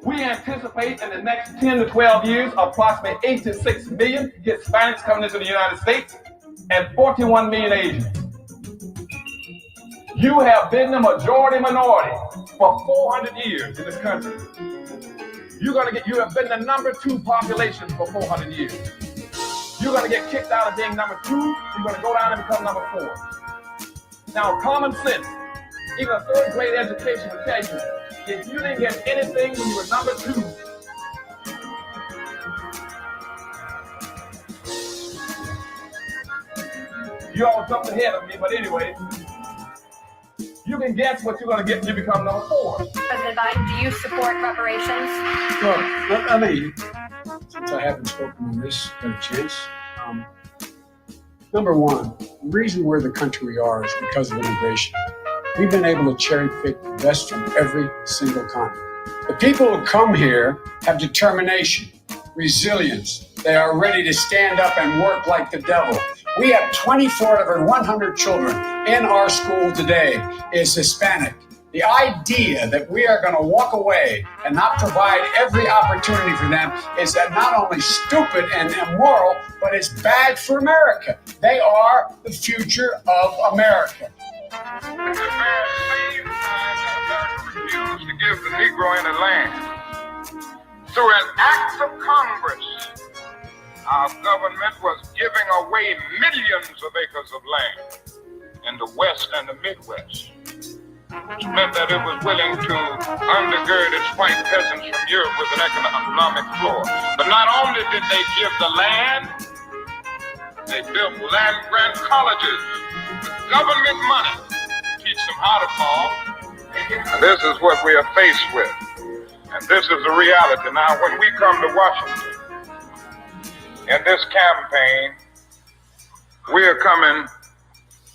We anticipate in the next 10 to 12 years, approximately 8 to 6 million Hispanics coming into the United States and 41 million Asians. You have been the majority minority for 400 years in this country. You have been the number 2 population for 400 years. You're going to get kicked out of being number 2. You're going to go down and become number 4. Now, common sense, even a 3rd grade education will tell you, if you didn't get anything when you were number 2, you all jumped ahead of me, but anyway, you can guess what you're going to get when you become number 4. President Biden, do you support reparations? Well, I mean, since I haven't spoken on this, got a chance. Number one, the reason we're the country we are is because of immigration. We've been able to cherry pick the best from every single continent. The people who come here have determination, resilience. They are ready to stand up and work like the devil. We have 24 of every 100 children in our school today is Hispanic. The idea that we are going to walk away and not provide every opportunity for them is not only stupid and immoral, but it's bad for America. They are the future of America. At the very same time that America refused to give the Negro any land, through an act of Congress, our government was giving away millions of acres of land in the West and the Midwest, which meant that it was willing to undergird its white peasants from Europe with an economic floor. But not only did they give the land, they built land-grant colleges with government money to teach them how to farm. And this is what we are faced with. And this is the reality. Now, when we come to Washington, in this campaign, we are coming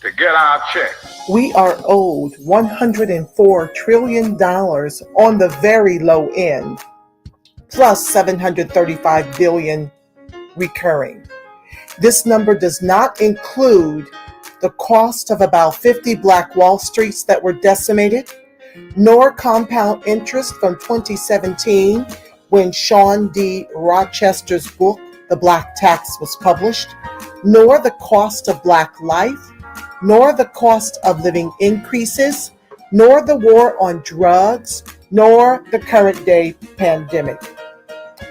to get our check. We are owed $104 trillion on the very low end, plus $735 billion recurring. This number does not include the cost of about 50 Black Wall Streets that were decimated, nor compound interest from 2017 when Sean D. Rochester's book, The Black Tax, was published, nor the cost of Black life, nor the cost of living increases, nor the war on drugs, nor the current day pandemic.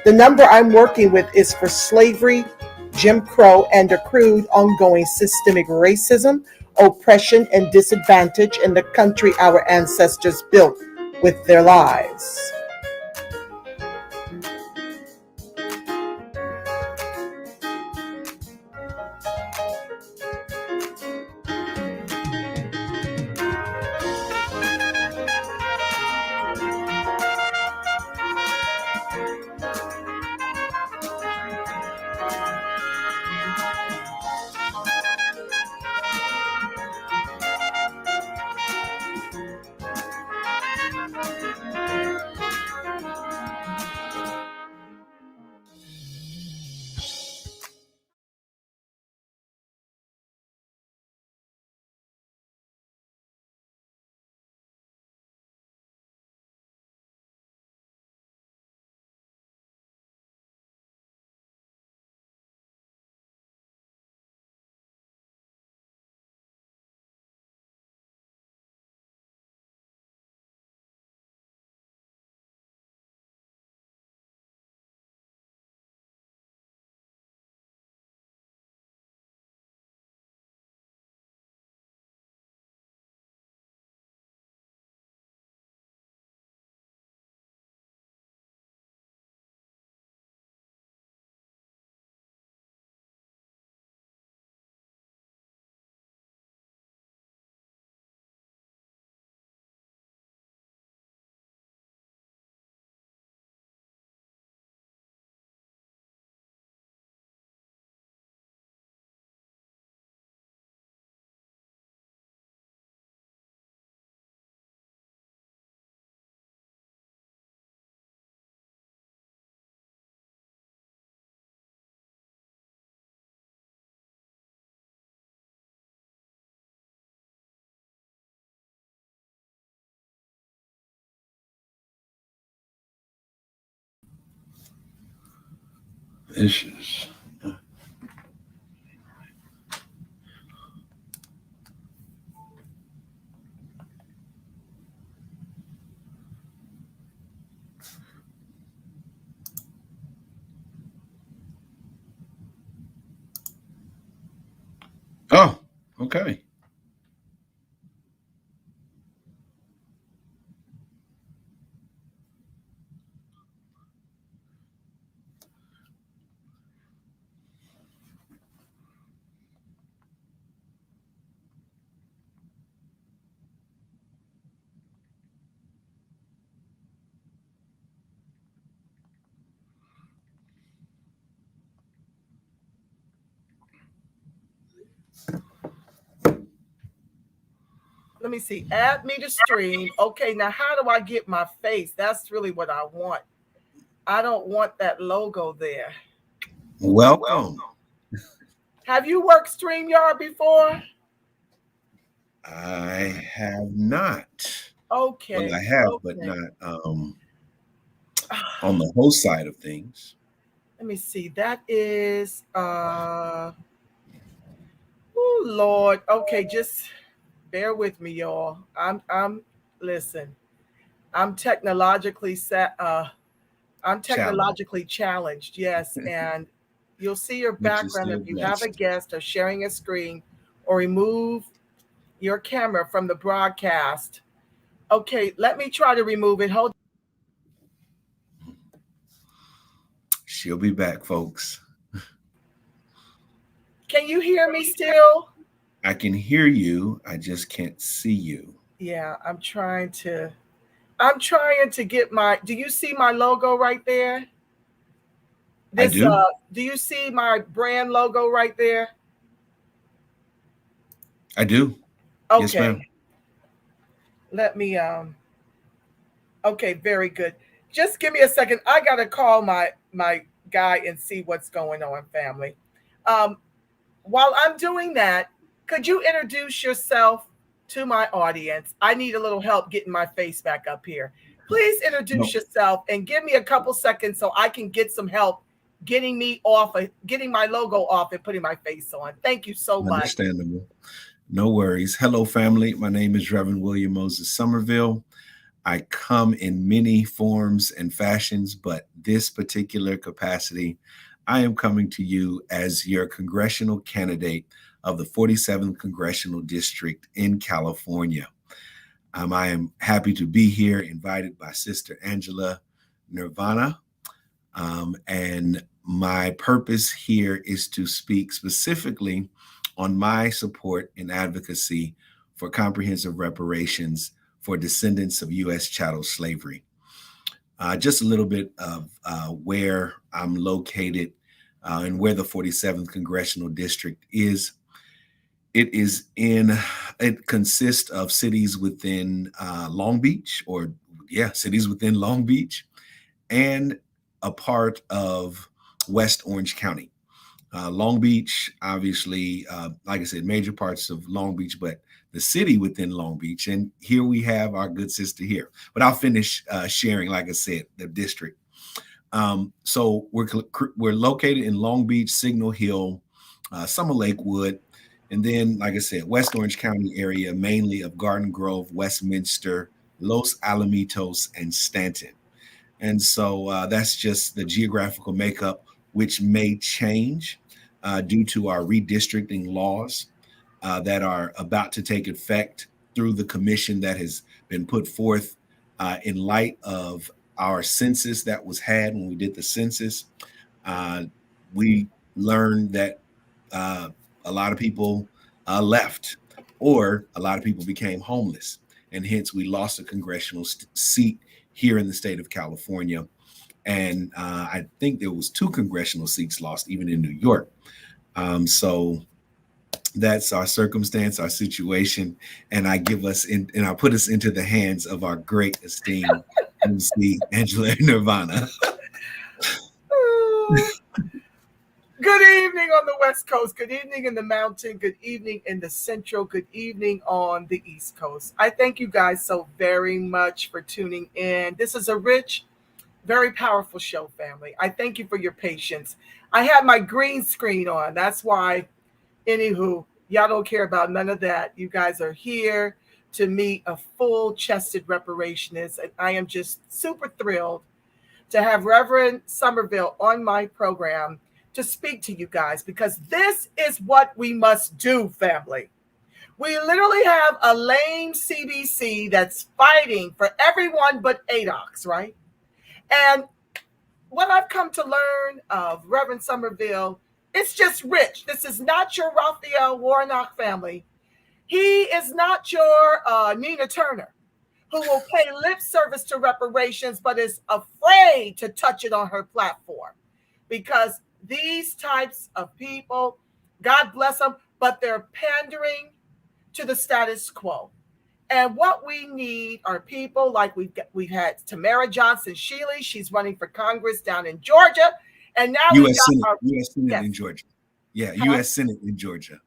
The number I'm working with is for slavery, Jim Crow, and accrued ongoing systemic racism, oppression, and disadvantage in the country our ancestors built with their lives. issues. Oh, okay. Let me see. Add me to stream. Okay, now how do I get my face? That's really what I want. I don't want that logo there. Welcome. Have you worked StreamYard before? I have not. Okay. Well, I have, but not on the host side of things. Let me see. That is oh Lord. Okay, just bear with me, y'all. Listen. I'm technologically challenged, yes. And you'll see your background if you have a guest or sharing a screen, or remove your camera from the broadcast. Okay, let me try to remove it. Hold. She'll be back, folks. Can you hear me still? I can hear you. I just can't see you. Yeah, I'm trying to get my, do you see my logo right there? I do. Do you see my brand logo right there? I do. Okay. Yes, ma'am. Let me okay, very good. Just give me a second. I gotta call my guy and see what's going on, family. While I'm doing that, could you introduce yourself to my audience? I need a little help getting my face back up here. Please introduce yourself and give me a couple seconds so I can get some help getting my logo off and putting my face on. Thank you so much. Understandable. No worries. Hello, family. My name is Reverend William Moses Summerville. I come in many forms and fashions, but this particular capacity, I am coming to you as your congressional candidate of the 47th Congressional District in California. I am happy to be here, invited by Sister Angela Nirvana. And my purpose here is to speak specifically on my support and advocacy for comprehensive reparations for descendants of U.S. chattel slavery. Just a little bit of where I'm located and where the 47th Congressional District is. It consists of cities within Long Beach, cities within Long Beach, and a part of West Orange County. Long Beach, obviously, like I said, major parts of Long Beach, but the city within Long Beach. And here we have our good sister here. But I'll finish sharing, like I said, the district. So we're located in Long Beach, Signal Hill, Summer Lakewood, and then, like I said, West Orange County area, mainly of Garden Grove, Westminster, Los Alamitos, and Stanton. And so that's just the geographical makeup, which may change due to our redistricting laws that are about to take effect through the commission that has been put forth in light of our census that was had when we did the census. We learned that a lot of people left, or a lot of people became homeless, and hence we lost a congressional seat here in the state of California. And I think there was 2 congressional seats lost even in New York. So that's our circumstance, our situation, and I put us into the hands of our great esteemed MC Angela Nirvana. Good evening on the West Coast. Good evening in the mountain. Good evening in the central. Good evening on the East Coast. I thank you guys so very much for tuning in. This is a rich, very powerful show, family. I thank you for your patience. I had my green screen on. That's why, anywho, y'all don't care about none of that. You guys are here to meet a full-chested reparationist, and I am just super thrilled to have Reverend Summerville on my program to speak to you guys, because this is what we must do, family. We literally have a lame CBC that's fighting for everyone but ADOX, right? And what I've come to learn of Reverend Summerville, it's just rich. This is not your Raphael Warnock family. He is not your Nina Turner, who will pay lip service to reparations but is afraid to touch it on her platform. Because these types of people, God bless them, but they're pandering to the status quo. And what we need are people like we've had Tamara Johnson Shealy. She's running for Congress down in Georgia. And now U.S. Senate yes. in Georgia. Yeah, Huh? U.S. Senate in Georgia.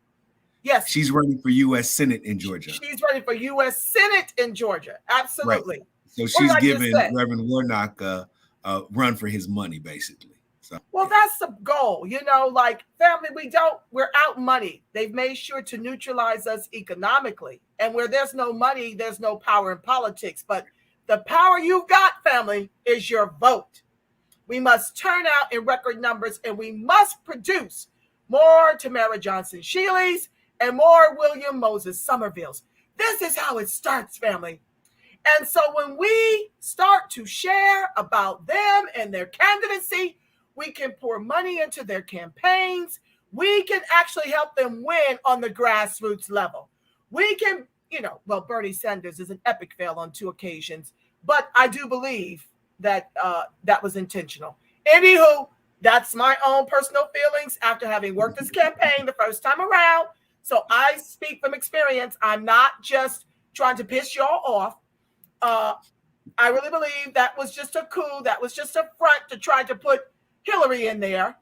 Yes. She's running for U.S. Senate in Georgia. She's running for U.S. Senate in Georgia. Absolutely. Right. So she's giving Reverend Warnock a run for his money, basically. So, well, that's the goal. You know, like, family, we're out money. They've made sure to neutralize us economically. And where there's no money, there's no power in politics. But the power you've got, family, is your vote. We must turn out in record numbers, and we must produce more Tamara Johnson Shealys and more William Moses Summervilles. This is how it starts, family. And so when we start to share about them and their candidacy, we can pour money into their campaigns. We can actually help them win on the grassroots level. We can, well, Bernie Sanders is an epic fail on 2 occasions, but I do believe that that was intentional. Anywho, that's my own personal feelings after having worked this campaign the first time around. So I speak from experience. I'm not just trying to piss y'all off. I really believe that was just a coup. That was just a front to try to put Hillary in there.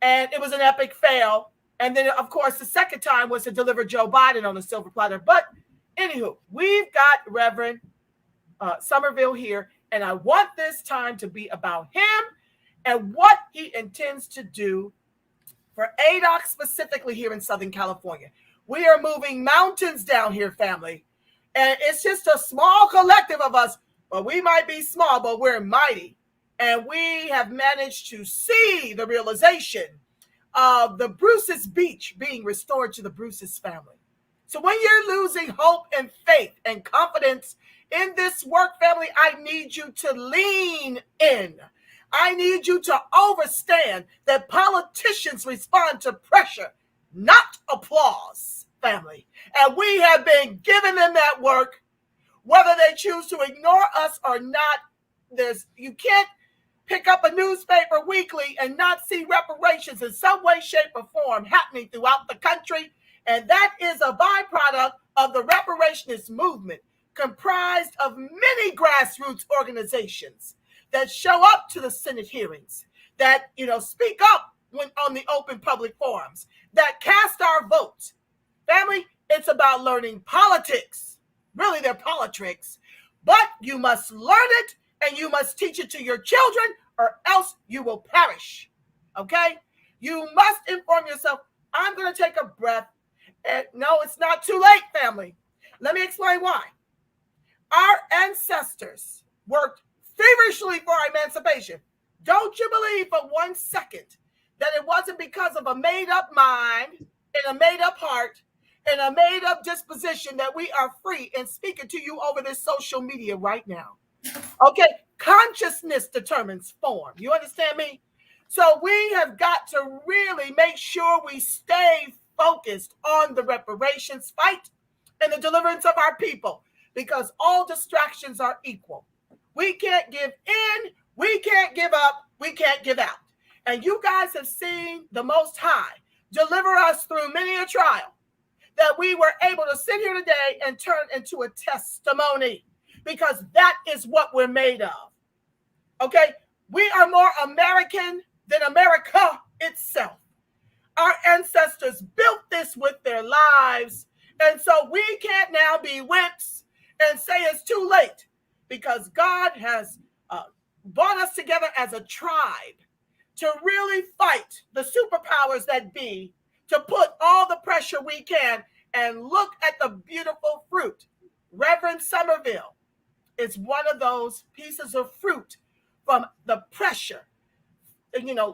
And it was an epic fail. And then, of course, the second time was to deliver Joe Biden on a silver platter. But anywho, we've got Reverend Summerville here. And I want this time to be about him and what he intends to do for ADOC specifically here in Southern California. We are moving mountains down here, family. And it's just a small collective of us. Well, we might be small, but we're mighty. And we have managed to see the realization of the Bruce's Beach being restored to the Bruce's family. So when you're losing hope and faith and confidence in this work, family, I need you to lean in. I need you to understand that politicians respond to pressure, not applause, family. And we have been giving them that work, whether they choose to ignore us or not. You can't pick up a newspaper weekly and not see reparations in some way, shape, or form happening throughout the country. And that is a byproduct of the Reparationist movement, comprised of many grassroots organizations that show up to the Senate hearings, that, speak up when on the open public forums, that cast our votes. Family, it's about learning politics. Really, they're politics. But you must learn it and you must teach it to your children, or else you will perish. Okay? You must inform yourself. I'm going to take a breath. And no, it's not too late, family. Let me explain why. Our ancestors worked feverishly for our emancipation. Don't you believe for 1 second that it wasn't because of a made-up mind and a made-up heart and a made-up disposition that we are free and speaking to you over this social media right now. Okay, consciousness determines form. You understand me? So we have got to really make sure we stay focused on the reparations fight and the deliverance of our people, because all distractions are equal. We can't give in, we can't give up, we can't give out. And you guys have seen the Most High deliver us through many a trial, that we were able to sit here today and turn into a testimony, because that is what we're made of. Okay? We are more American than America itself. Our ancestors built this with their lives, and so we can't now be wimps and say it's too late, because God has brought us together as a tribe to really fight the superpowers that be, to put all the pressure we can and look at the beautiful fruit. Reverend Summerville is one of those pieces of fruit from the pressure,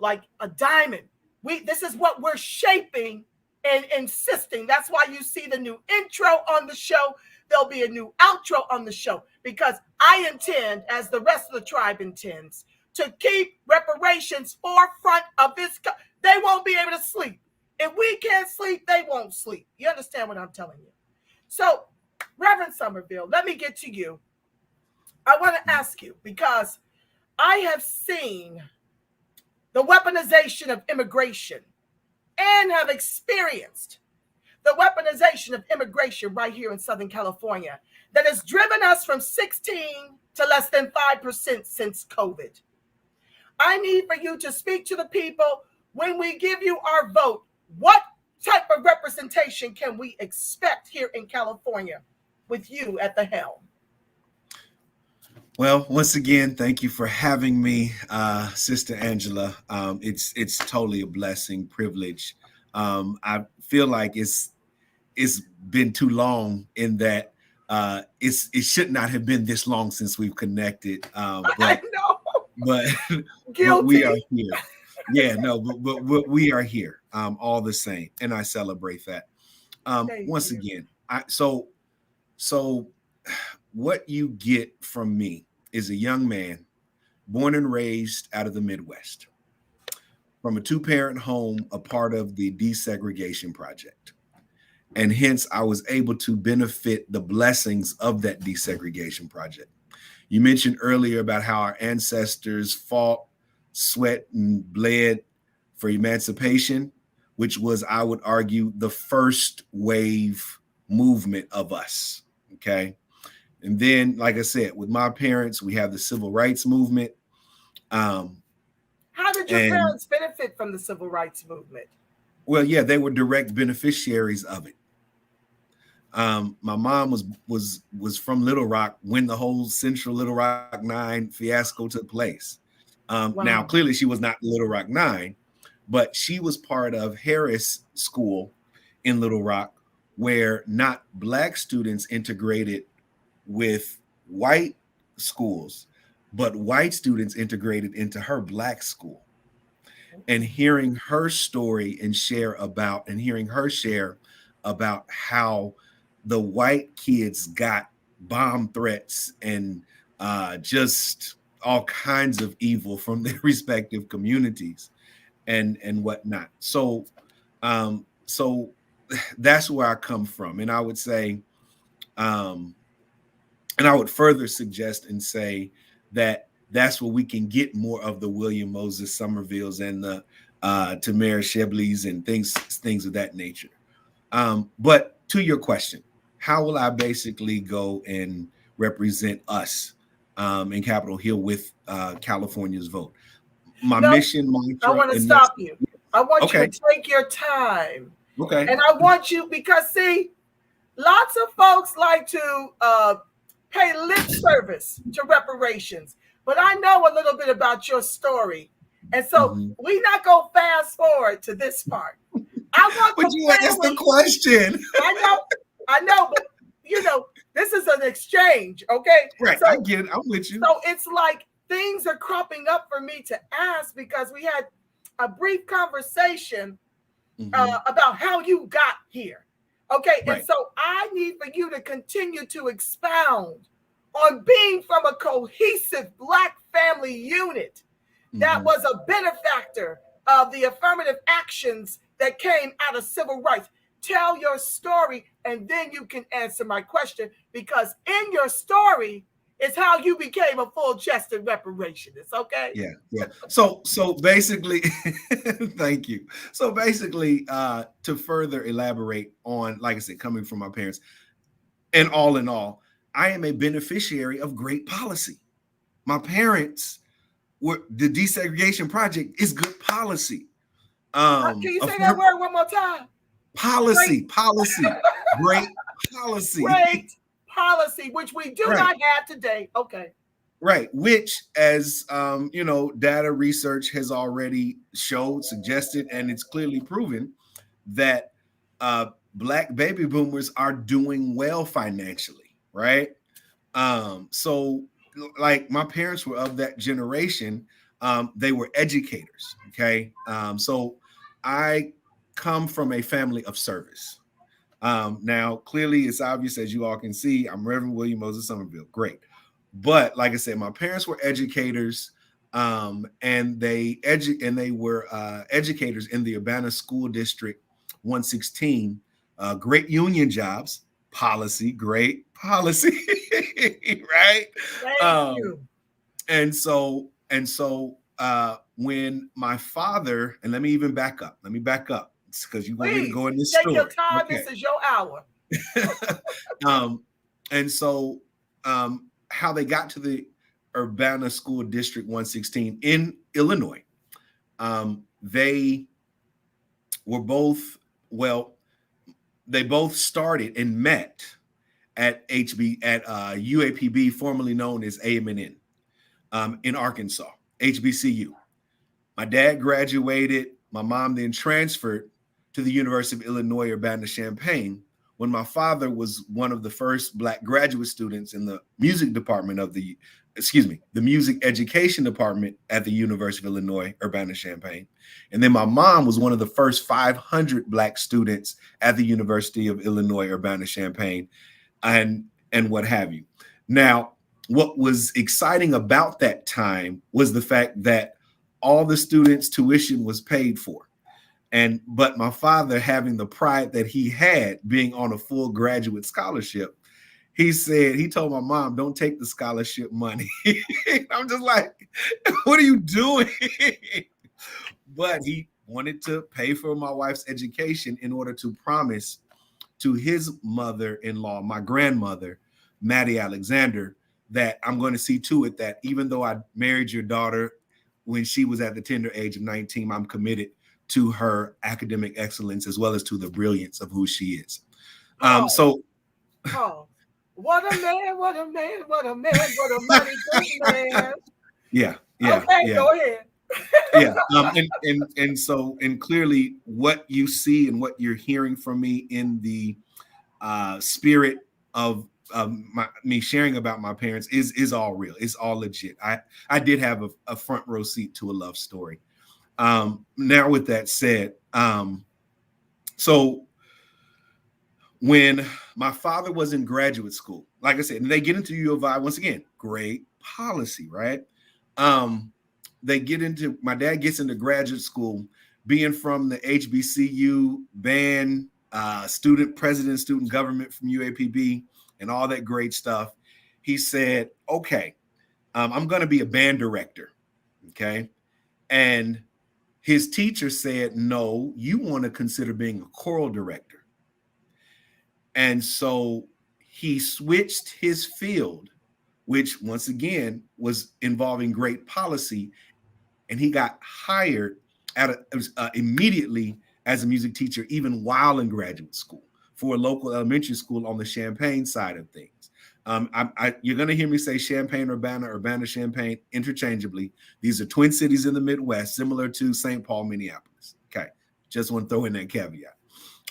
like a diamond. This is what we're shaping and insisting. That's why you see the new intro on the show. There'll be a new outro on the show, because I intend, as the rest of the tribe intends, to keep reparations forefront of this. They won't be able to sleep. If we can't sleep, they won't sleep. You understand what I'm telling you? So, Reverend Summerville, let me get to you. I want to ask you, because I have seen the weaponization of immigration and have experienced the weaponization of immigration right here in Southern California that has driven us from 16 to less than 5% since COVID. I need for you to speak to the people. When we give you our vote, what type of representation can we expect here in California with you at the helm? Well, once again, thank you for having me, Sister Angela. It's totally a blessing, privilege. I feel like it's been too long in that it should not have been this long since we've connected. I know. But we are here. Yeah, no, but we are here all the same, and I celebrate that. Once again, so what you get from me is a young man born and raised out of the Midwest, from a two-parent home, a part of the desegregation project. And hence I was able to benefit the blessings of that desegregation project. You mentioned earlier about how our ancestors fought, sweat, and bled for emancipation, which was, I would argue, the first wave movement of us, okay? And then, like I said, with my parents, we have the civil rights movement. How did your parents benefit from the civil rights movement? Well, yeah, they were direct beneficiaries of it. My mom was from Little Rock when the whole Central Little Rock 9 fiasco took place. Wow. Now, clearly she was not Little Rock 9, but she was part of Harris School in Little Rock, where not Black students integrated with white schools, but white students integrated into her Black school. And hearing her story and hearing her share about how the white kids got bomb threats and just all kinds of evil from their respective communities and whatnot. So that's where I come from. And I would say, and I would further suggest and say that that's where we can get more of the William Moses Summervilles and the Tamara Shebleys and things of that nature. But to your question, how will I basically go and represent us in Capitol Hill with California's vote? My mission, mantra. I want to stop you. I want you to take your time. Okay. And I want you, because see, lots of folks like to pay lip service to reparations, but I know a little bit about your story. And so we not going to fast forward to this part. I want but you asked the question. I know, but this is an exchange, okay? Right, so, I get it. I'm with you. So it's like things are cropping up for me to ask, because we had a brief conversation about how you got here, okay? Right. And so I need for you to continue to expound on being from a cohesive Black family unit that was a benefactor of the affirmative actions that came out of civil rights. Tell your story, and then you can answer my question, because in your story is how you became a full-chested reparationist, okay? Yeah. So basically, thank you. So basically, to further elaborate on, like I said, coming from my parents, and all in all, I am a beneficiary of great policy. My parents the desegregation project is good policy. Can you say that word one more time? Policy, great policy, which we do not have today. Okay. Right, which, as data research has already showed, suggested, and it's clearly proven that Black baby boomers are doing well financially, right? So, like, my parents were of that generation. They were educators. Okay, so I come from a family of service. Now, clearly, it's obvious, as you all can see, I'm Reverend William Moses Summerville. Great. But like I said, my parents were educators, and they were educators in the Urbana School District 116. Great union jobs, great policy, right? Thank you. And so when my father, and let me back up, because you want me to go in this take story. Your time. Okay. This is your hour. And so how they got to the Urbana School District 116 in Illinois, they were both, they both started and met at UAPB, formerly known as AMNN, in Arkansas, HBCU. My dad graduated. My mom then transferred to the University of Illinois Urbana-Champaign, when my father was one of the first Black graduate students in the music department of the music education department at the University of Illinois Urbana-Champaign. And then my mom was one of the first 500 Black students at the University of Illinois Urbana-Champaign, and what have you. Now, what was exciting about that time was the fact that all the students' tuition was paid for. But my father, having the pride that he had, being on a full graduate scholarship, he told my mom, "Don't take the scholarship money." I'm just like, what are you doing? But he wanted to pay for my wife's education in order to promise to his mother-in-law, my grandmother, Maddie Alexander, that I'm going to see to it that even though I married your daughter when she was at the tender age of 19, I'm committed to her academic excellence as well as to the brilliance of who she is. What a man, what a man, what a man, what a mighty good man. Yeah. Okay, go ahead. And clearly what you see and what you're hearing from me in the spirit of me sharing about my parents is all real. It's all legit. I did have a front row seat to a love story. Now, with that said, so when my father was in graduate school, like I said, and they get into U of I, once again, great policy, right? My dad gets into graduate school, being from the HBCU band, student president, student government from UAPB, and all that great stuff. He said, okay, I'm going to be a band director. Okay. And his teacher said, no, you want to consider being a choral director. And so he switched his field, which once again was involving great policy. And he got hired immediately as a music teacher, even while in graduate school, for a local elementary school on the Champaign side of things. You're going to hear me say Champaign, Urbana, Urbana-Champaign interchangeably. These are twin cities in the Midwest, similar to St. Paul, Minneapolis. Okay, just want to throw in that caveat.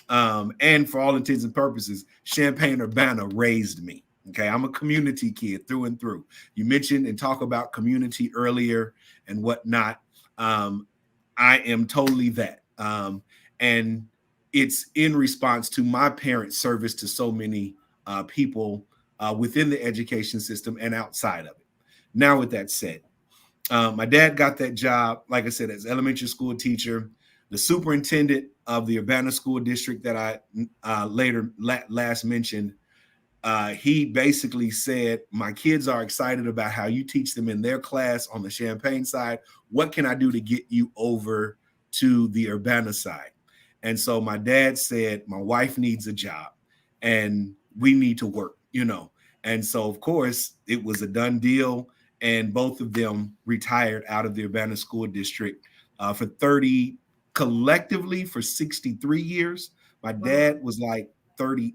And for all intents and purposes, Champaign, Urbana raised me. Okay, I'm a community kid through and through. You mentioned and talk about community earlier and whatnot. I am totally that. And it's in response to my parents' service to so many people within the education system and outside of it. Now, with that said, my dad got that job, like I said, as elementary school teacher, the superintendent of the Urbana School District that I last mentioned. He basically said, my kids are excited about how you teach them in their class on the Champaign side. What can I do to get you over to the Urbana side? And so my dad said, my wife needs a job and we need to work, And so, of course, it was a done deal. And both of them retired out of the Urbana School District collectively for 63 years. My dad was like 30,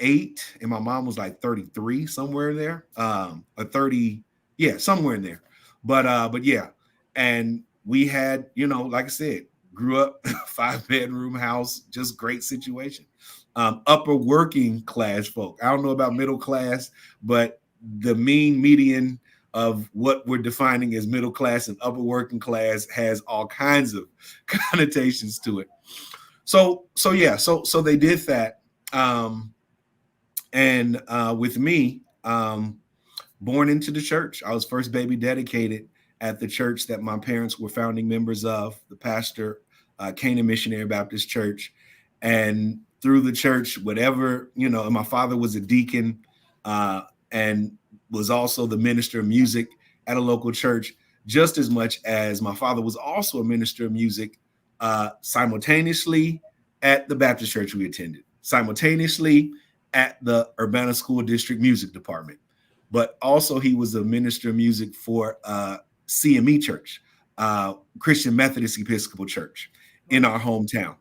and my mom was like 33, somewhere in there, or 30, yeah, somewhere in there. But yeah, and we had, like I said, grew up 5-bedroom house, just great situation. Upper working class folk. I don't know about middle class, but the mean median of what we're defining as middle class and upper working class has all kinds of connotations to it. So yeah, so they did that. And with me, born into the church, I was first baby dedicated at the church that my parents were founding members of, the pastor, Canaan Missionary Baptist Church. And through the church, whatever, and my father was a deacon and was also the minister of music at a local church, just as much as my father was also a minister of music simultaneously at the Baptist church we attended, simultaneously at the Urbana School District Music Department. But also he was a minister of music for CME Church, Christian Methodist Episcopal Church in our hometown.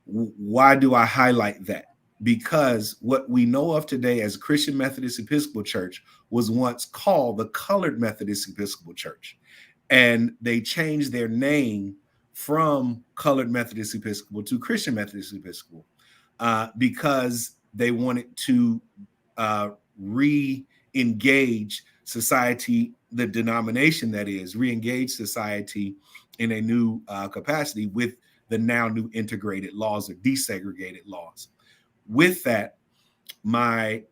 Why do I highlight that? Because what we know of today as Christian Methodist Episcopal Church was once called the Colored Methodist Episcopal Church. And they changed their name from Colored Methodist Episcopal to Christian Methodist Episcopal because they wanted to re-engage society, the denomination that is, re-engage society in a new capacity with the now new integrated laws or desegregated laws. With that, I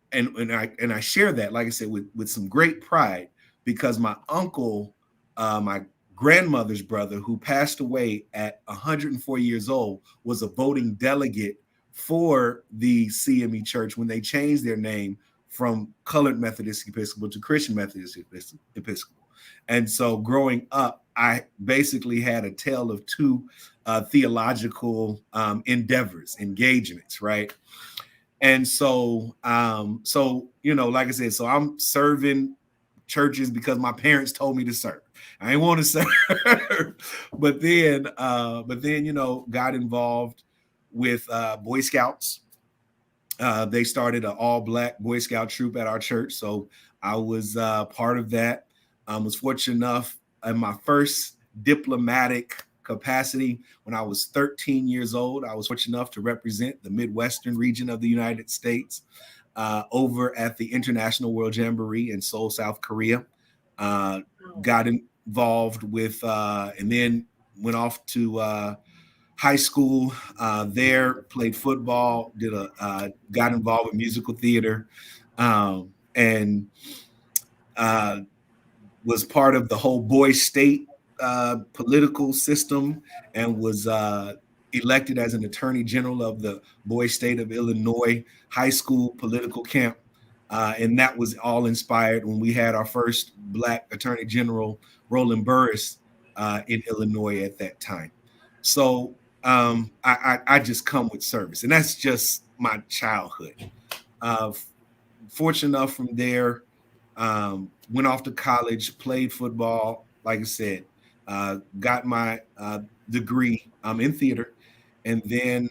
share that, like I said, with some great pride, because my uncle, my grandmother's brother, who passed away at 104 years old, was a voting delegate for the CME Church when they changed their name from Colored Methodist Episcopal to Christian Methodist Episcopal. And so growing up, I basically had a tale of two theological endeavors, engagements, right? And so, like I said, so I'm serving churches because my parents told me to serve. I didn't want to serve, but then, got involved with Boy Scouts. They started an all-Black Boy Scout troop at our church, so I was part of that. Was fortunate enough in my first diplomatic capacity when I was 13 years old. I was fortunate enough to represent the Midwestern region of the United States over at the International World Jamboree in Seoul, South Korea. Got involved with, and then went off to high school there, played football, got involved with musical theater, and was part of the whole boy state political system, and was elected as an attorney general of the boy state of Illinois high school political camp. And that was all inspired when we had our first Black attorney general, Roland Burris, in Illinois at that time. So I just come with service, and that's just my childhood. Fortunate enough from there, went off to college, played football, like I said, got my degree in theater. And then,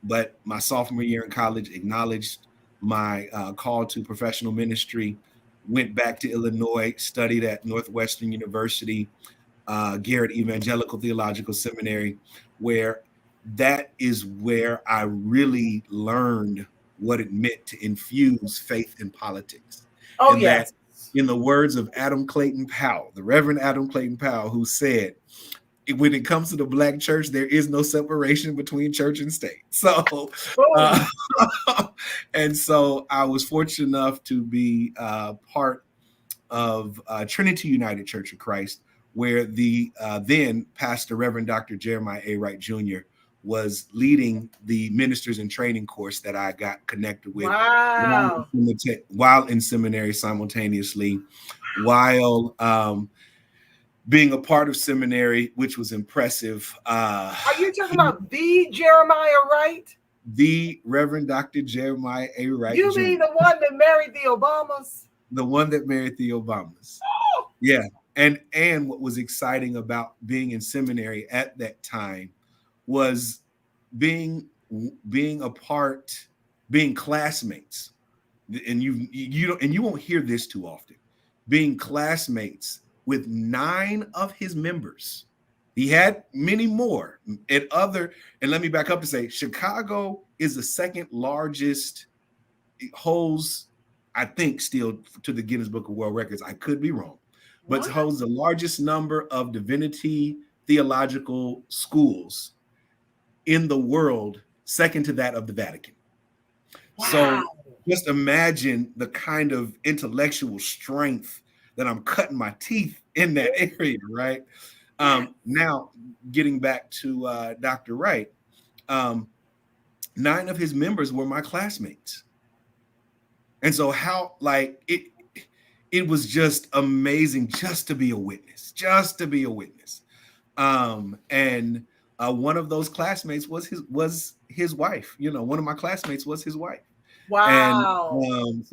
but my sophomore year in college, acknowledged my call to professional ministry, went back to Illinois, studied at Northwestern University, Garrett Evangelical Theological Seminary, where that is where I really learned what it meant to infuse faith in politics. Oh, and yes. That, in the words of Adam Clayton Powell, the Reverend Adam Clayton Powell, who said, when it comes to the Black church, there is no separation between church and state. So, and so I was fortunate enough to be part of Trinity United Church of Christ, where the then Pastor Reverend Dr. Jeremiah A. Wright Jr. was leading the ministers in training course that I got connected with. Wow. While in seminary simultaneously, while being a part of seminary, which was impressive. Are you talking about the Jeremiah Wright? The Reverend Dr. Jeremiah A. Wright. You Jr. mean the one that married the Obamas? The one that married the Obamas. Oh. Yeah. And what was exciting about being in seminary at that time was being a part being classmates, and you won't hear this too often, being classmates with 9 of his members. He had many more and let me back up to say Chicago is the second largest, holds, I think, still to the Guinness Book of World Records. I could be wrong, but it holds the largest number of divinity theological schools in the world, second to that of the Vatican. Wow. So just imagine the kind of intellectual strength that I'm cutting my teeth in that area, right? Now, getting back to Dr. Wright, 9 of his members were my classmates. And so it was just amazing just to be a witness. And one of those classmates was his wife. One of my classmates was his wife. Wow. And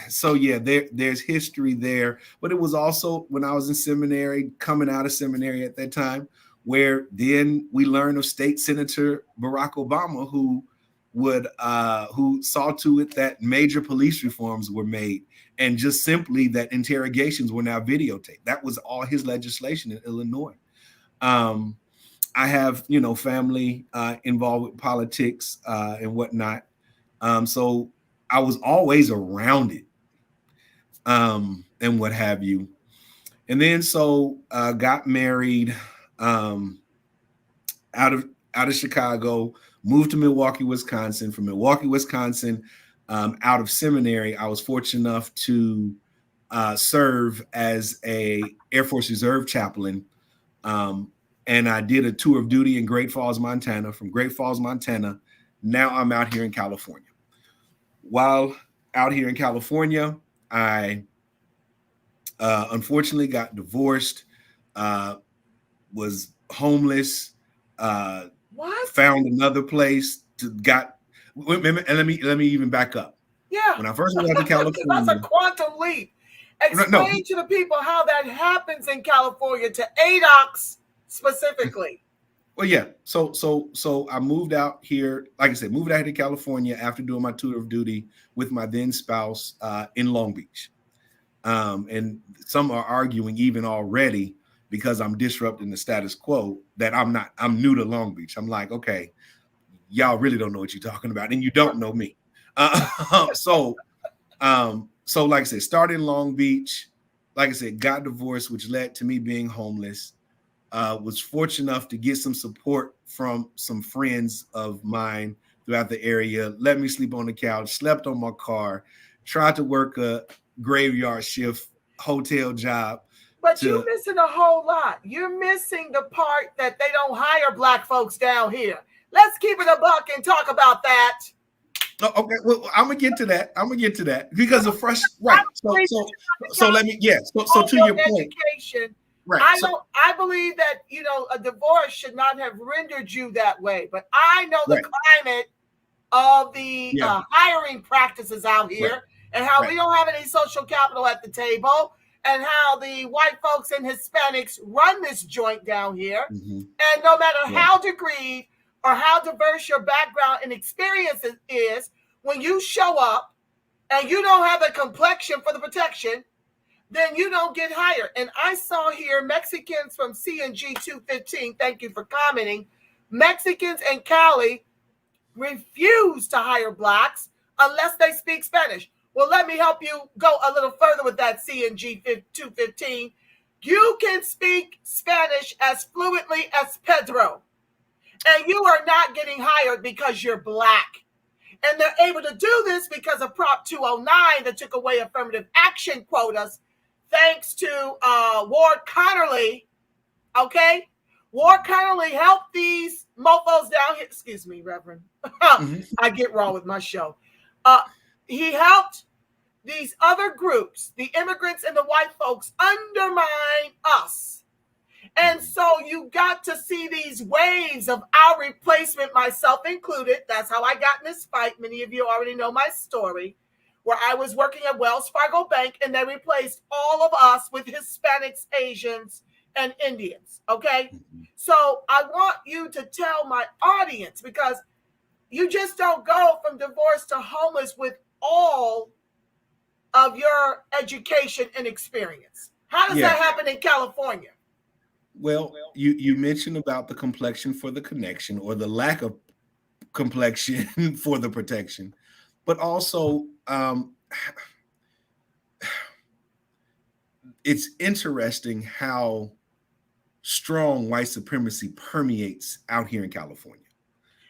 so yeah, there's history there. But it was also when I was in seminary, coming out of seminary at that time, where then we learned of State Senator Barack Obama, who saw to it that major police reforms were made, and just simply that interrogations were now videotaped. That was all his legislation in Illinois. I have, family involved with politics and whatnot. So I was always around it and what have you. And then got married out of Chicago, moved to Milwaukee, Wisconsin. From Milwaukee, Wisconsin, out of seminary, I was fortunate enough to serve as a Air Force Reserve chaplain. And I did a tour of duty in Great Falls, Montana. From Great Falls, Montana, now I'm out here in California. While out here in California, I unfortunately got divorced, was homeless, found another place and let me even back up. Yeah. When I first went out to California, that's a quantum leap. Explain to the people how that happens in California, to ADOCs specifically. Well, yeah. So I moved out here, like I said, moved out to California after doing my tour of duty with my then spouse in Long Beach. And some are arguing even already, because I'm disrupting the status quo, that I'm new to Long Beach. I'm like, okay, y'all really don't know what you're talking about, and you don't know me. So like I said, started in Long Beach, like I said, got divorced, which led to me being homeless. Was fortunate enough to get some support from some friends of mine throughout the area, let me sleep on the couch, slept on my car, tried to work a graveyard shift hotel job. But you're missing a whole lot. You're missing the part that they don't hire Black folks down here. Let's keep it a buck and talk about that. Oh, okay, well, I'm gonna get to that because of fresh, right? So let me, So to your point, education. Right. I believe that a divorce should not have rendered you that way. But I know the climate of the hiring practices out here, and how we don't have any social capital at the table, and how the white folks and Hispanics run this joint down here. Mm-hmm. And no matter how degreed or how diverse your background and experience is, when you show up and you don't have a complexion for the protection, then you don't get hired. And I saw here Mexicans from C&G 215, thank you for commenting, Mexicans in Cali refuse to hire Blacks unless they speak Spanish. Well, let me help you go a little further with that C&G 215. You can speak Spanish as fluently as Pedro, and you are not getting hired because you're Black. And they're able to do this because of Prop 209 that took away affirmative action quotas, thanks to Ward Connerly. Okay? Ward Connerly helped these mofos down here. Excuse me, Reverend. I get wrong with my show. He helped these other groups, the immigrants and the white folks, undermine us. And so you got to see these waves of our replacement, myself included. That's how I got in this fight. Many of you already know my story, where I was working at Wells Fargo Bank, and they replaced all of us with Hispanics, Asians, and Indians. Okay? So I want you to tell my audience, because you just don't go from divorce to homeless with all of your education and experience. How does that happen in California? Well, you mentioned about the complexion for the connection, or the lack of complexion for the protection, but also it's interesting how strong white supremacy permeates out here in California.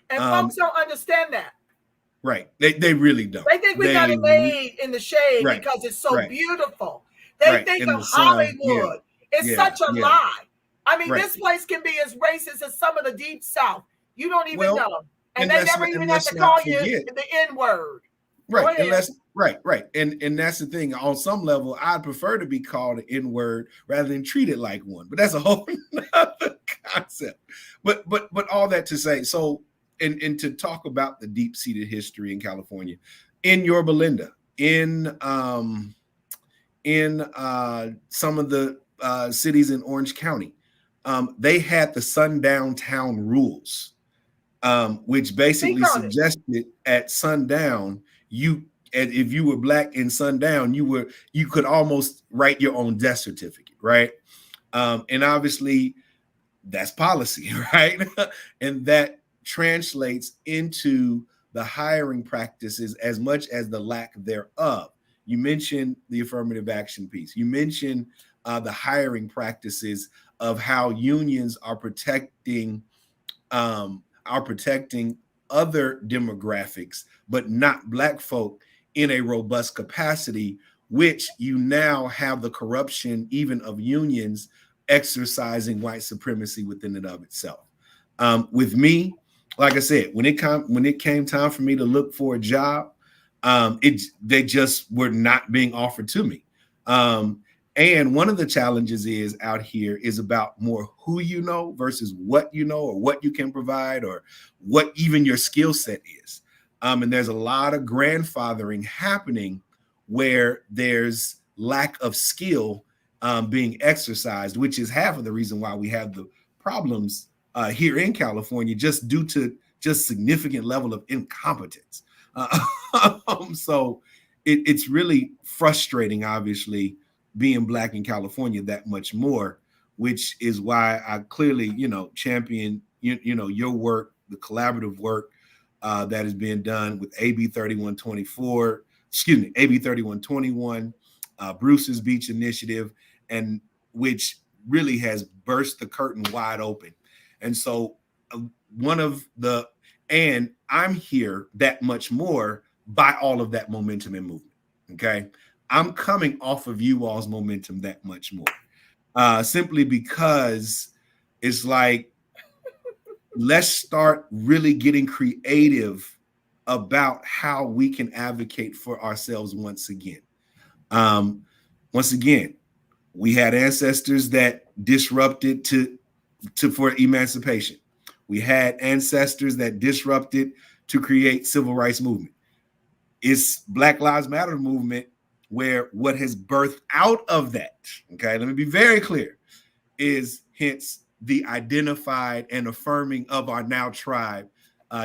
And folks don't understand that. Right. They really don't. They think we got it made in the shade because it's so beautiful. They think of Hollywood. It's such a lie. I mean, this place can be as racist as some of the Deep South. You don't even know. And they never even have to call you the N-word. Right. And that's the thing. On some level, I'd prefer to be called an N-word rather than treated like one. But that's a whole other concept. But all that to say, so and to talk about the deep-seated history in California, in Yorba Linda, in some of the cities in Orange County, they had the sundown town rules, which basically suggested at sundown, if you were Black in sundown, you could almost write your own death certificate, right? And obviously that's policy, right? And that translates into the hiring practices as much as the lack thereof. You mentioned the affirmative action piece. You mentioned the hiring practices of how unions are protecting other demographics, but not Black folk in a robust capacity, which you now have the corruption even of unions exercising white supremacy within and of itself. With me, like I said, when it came time for me to look for a job, they just were not being offered to me. And one of the challenges is out here is about more who you know versus what you know, or what you can provide, or what even your skill set is. And there's a lot of grandfathering happening where there's lack of skill being exercised, which is half of the reason why we have the problems here in California, just due to just significant level of incompetence. So it's really frustrating, obviously, being Black in California that much more, which is why I clearly, champion, your work, the collaborative work that is being done with AB 3121, Bruce's Beach Initiative, and which really has burst the curtain wide open. And so and I'm here that much more by all of that momentum and movement. Okay. I'm coming off of you all's momentum that much more, simply because it's like, let's start really getting creative about how we can advocate for ourselves once again. We had ancestors that disrupted for emancipation. We had ancestors that disrupted to create civil rights movement. It's Black Lives Matter movement where what has birthed out of that, okay, let me be very clear, is hence the identified and affirming of our now tribe,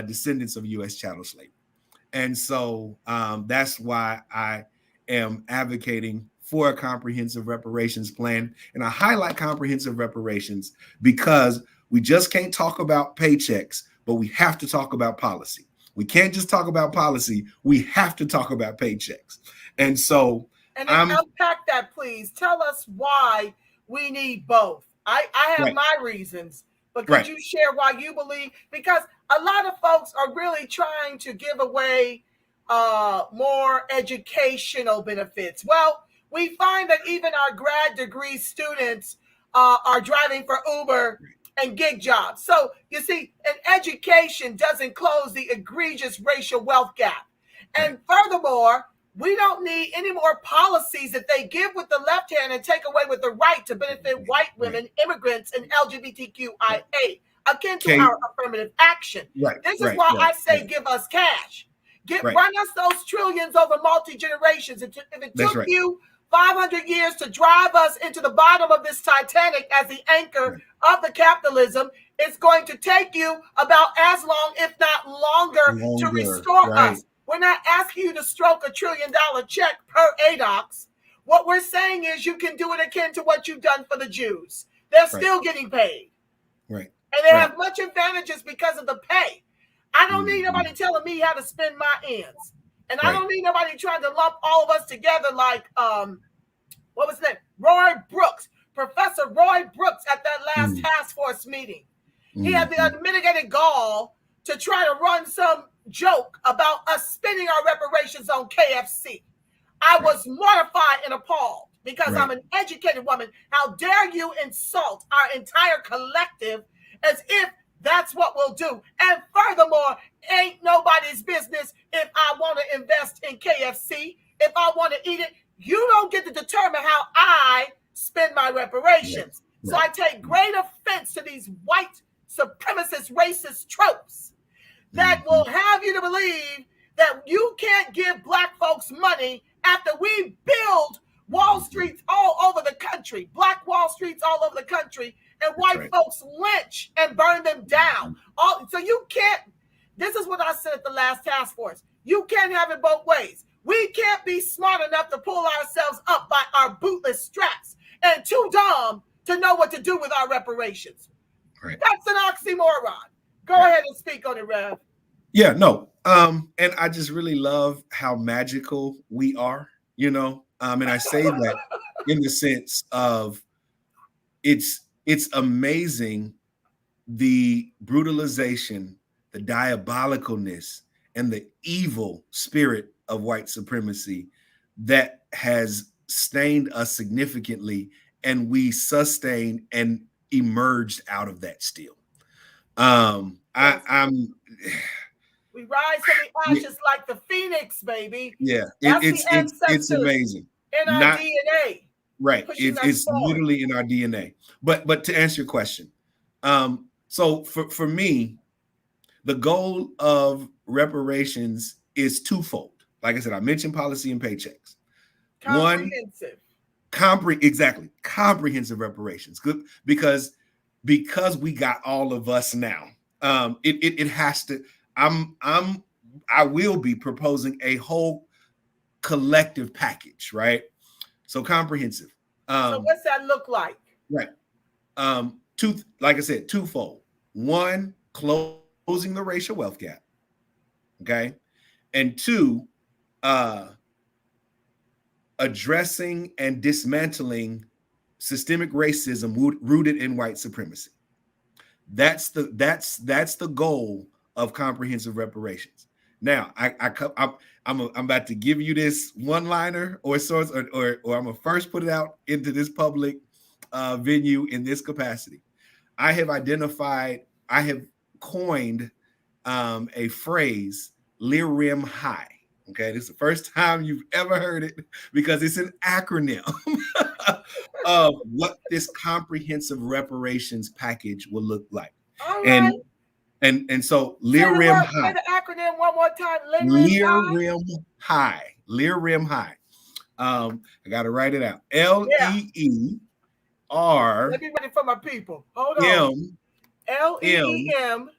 descendants of U.S. chattel slavery. And so that's why I am advocating for a comprehensive reparations plan. And I highlight comprehensive reparations because we just can't talk about paychecks, but we have to talk about policy. We can't just talk about policy. We have to talk about paychecks. And so unpack that, please. Tell us why we need both. I have my reasons, but could you share why you believe? Because a lot of folks are really trying to give away more educational benefits. Well, we find that even our grad degree students are driving for Uber and gig jobs. So you see, an education doesn't close the egregious racial wealth gap. And furthermore, we don't need any more policies that they give with the left hand and take away with the right to benefit white women, immigrants, and LGBTQIA, akin to our affirmative action. This is why I say give us cash. Run us those trillions over multi-generations. If it took you 500 years to drive us into the bottom of this Titanic as the anchor of the capitalism, It's going to take you about as long, if not longer, to restore right, us. We're not asking you to stroke $1 trillion check per ADOX. What we're saying is you can do it akin to what you've done for the Jews. They're still getting paid. right, And they right. have much advantages because of the pay. I don't need nobody telling me how to spend my ends. And I don't need nobody trying to lump all of us together like, what was his name? Roy Brooks. Professor Roy Brooks at that last task force meeting. He had the unmitigated gall to try to run some joke about us spending our reparations on KFC. I was mortified and appalled because I'm an educated woman. How dare you insult our entire collective as if that's what we'll do. And furthermore, ain't nobody's business if I want to invest in KFC. If I want to eat it, you don't get to determine how I spend my reparations. So I take great offense to these white supremacist racist tropes that will have you to believe that you can't give black folks money after we build Wall Streets all over the country, black Wall Streets all over the country, and white folks lynch and burn them down. So you can't, this is what I said at the last task force, you can't have it both ways. We can't be smart enough to pull ourselves up by our bootless straps and too dumb to know what to do with our reparations. That's an oxymoron. Go ahead and speak on it, Rev. Yeah, no. And I just really love how magical we are, you know. And I say that in the sense of it's amazing the brutalization, the diabolicalness, and the evil spirit of white supremacy that has stained us significantly, and we sustained and emerged out of that still. I'm we rise from the ashes like the phoenix, baby. Yeah, it's amazing. In our DNA. Right. It's literally in our DNA. But to answer your question, so for me, the goal of reparations is twofold. Like I said, I mentioned policy and paychecks. Comprehensive. Comprehensive reparations. Good, because we got all of us now. It has to. I will be proposing a whole collective package, right? So comprehensive. So what's that look like? Right. Like I said, twofold. One, closing the racial wealth gap. Okay. And two, addressing and dismantling systemic racism rooted in white supremacy. That's the goal of comprehensive reparations. Now, I'm about to give you this one-liner or source, or I'm gonna first put it out into this public venue in this capacity. I have coined a phrase, "Lir-Rim High." Okay, this is the first time you've ever heard it because it's an acronym of what this comprehensive reparations package will look like. All right. And so Lir-Rim High. Say the acronym one more time. Lir-Rim High. Lir-Rim High. I gotta write it out. L-E-E-R. Let me write it for my people. Hold on. L-E-E-M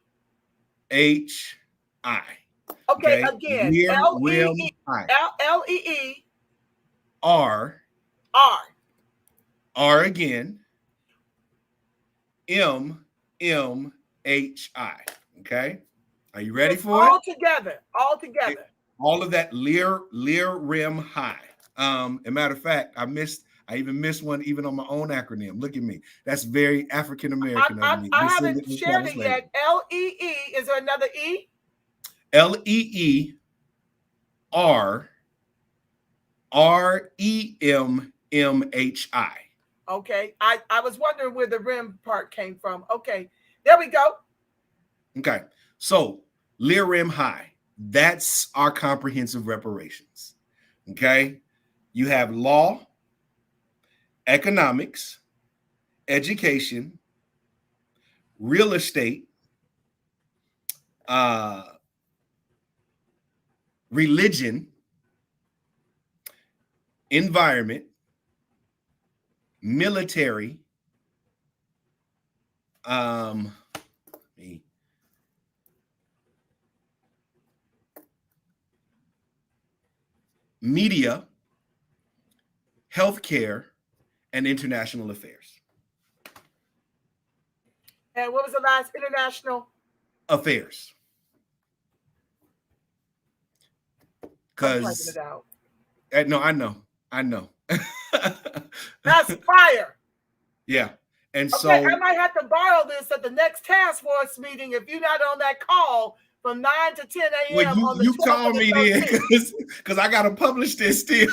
H-I. Okay, again. Lir-Rim High. L-E-E-R. R again. M-M-H-I. Okay. Are you ready for it? All together. All of that Lir-Rim High. As a matter of fact, I even missed one even on my own acronym. Look at me. That's very African American of me. I haven't shared it yet. L-E-E. Is there another E? L-E-E-R-R-E-M-M-H-I. Okay. I was wondering where the rim part came from. Okay. There we go. Okay. So Lir-Rim High. That's our comprehensive reparations. Okay. You have law, economics, education, real estate, religion, environment, military, media, healthcare, and international affairs. And what was the last? International affairs. Because no, I know. That's fire. Yeah. And okay, so I might have to borrow this at the next task force meeting if you're not on that call from 9 to 10 a.m. Well, you call me then because I gotta publish this still.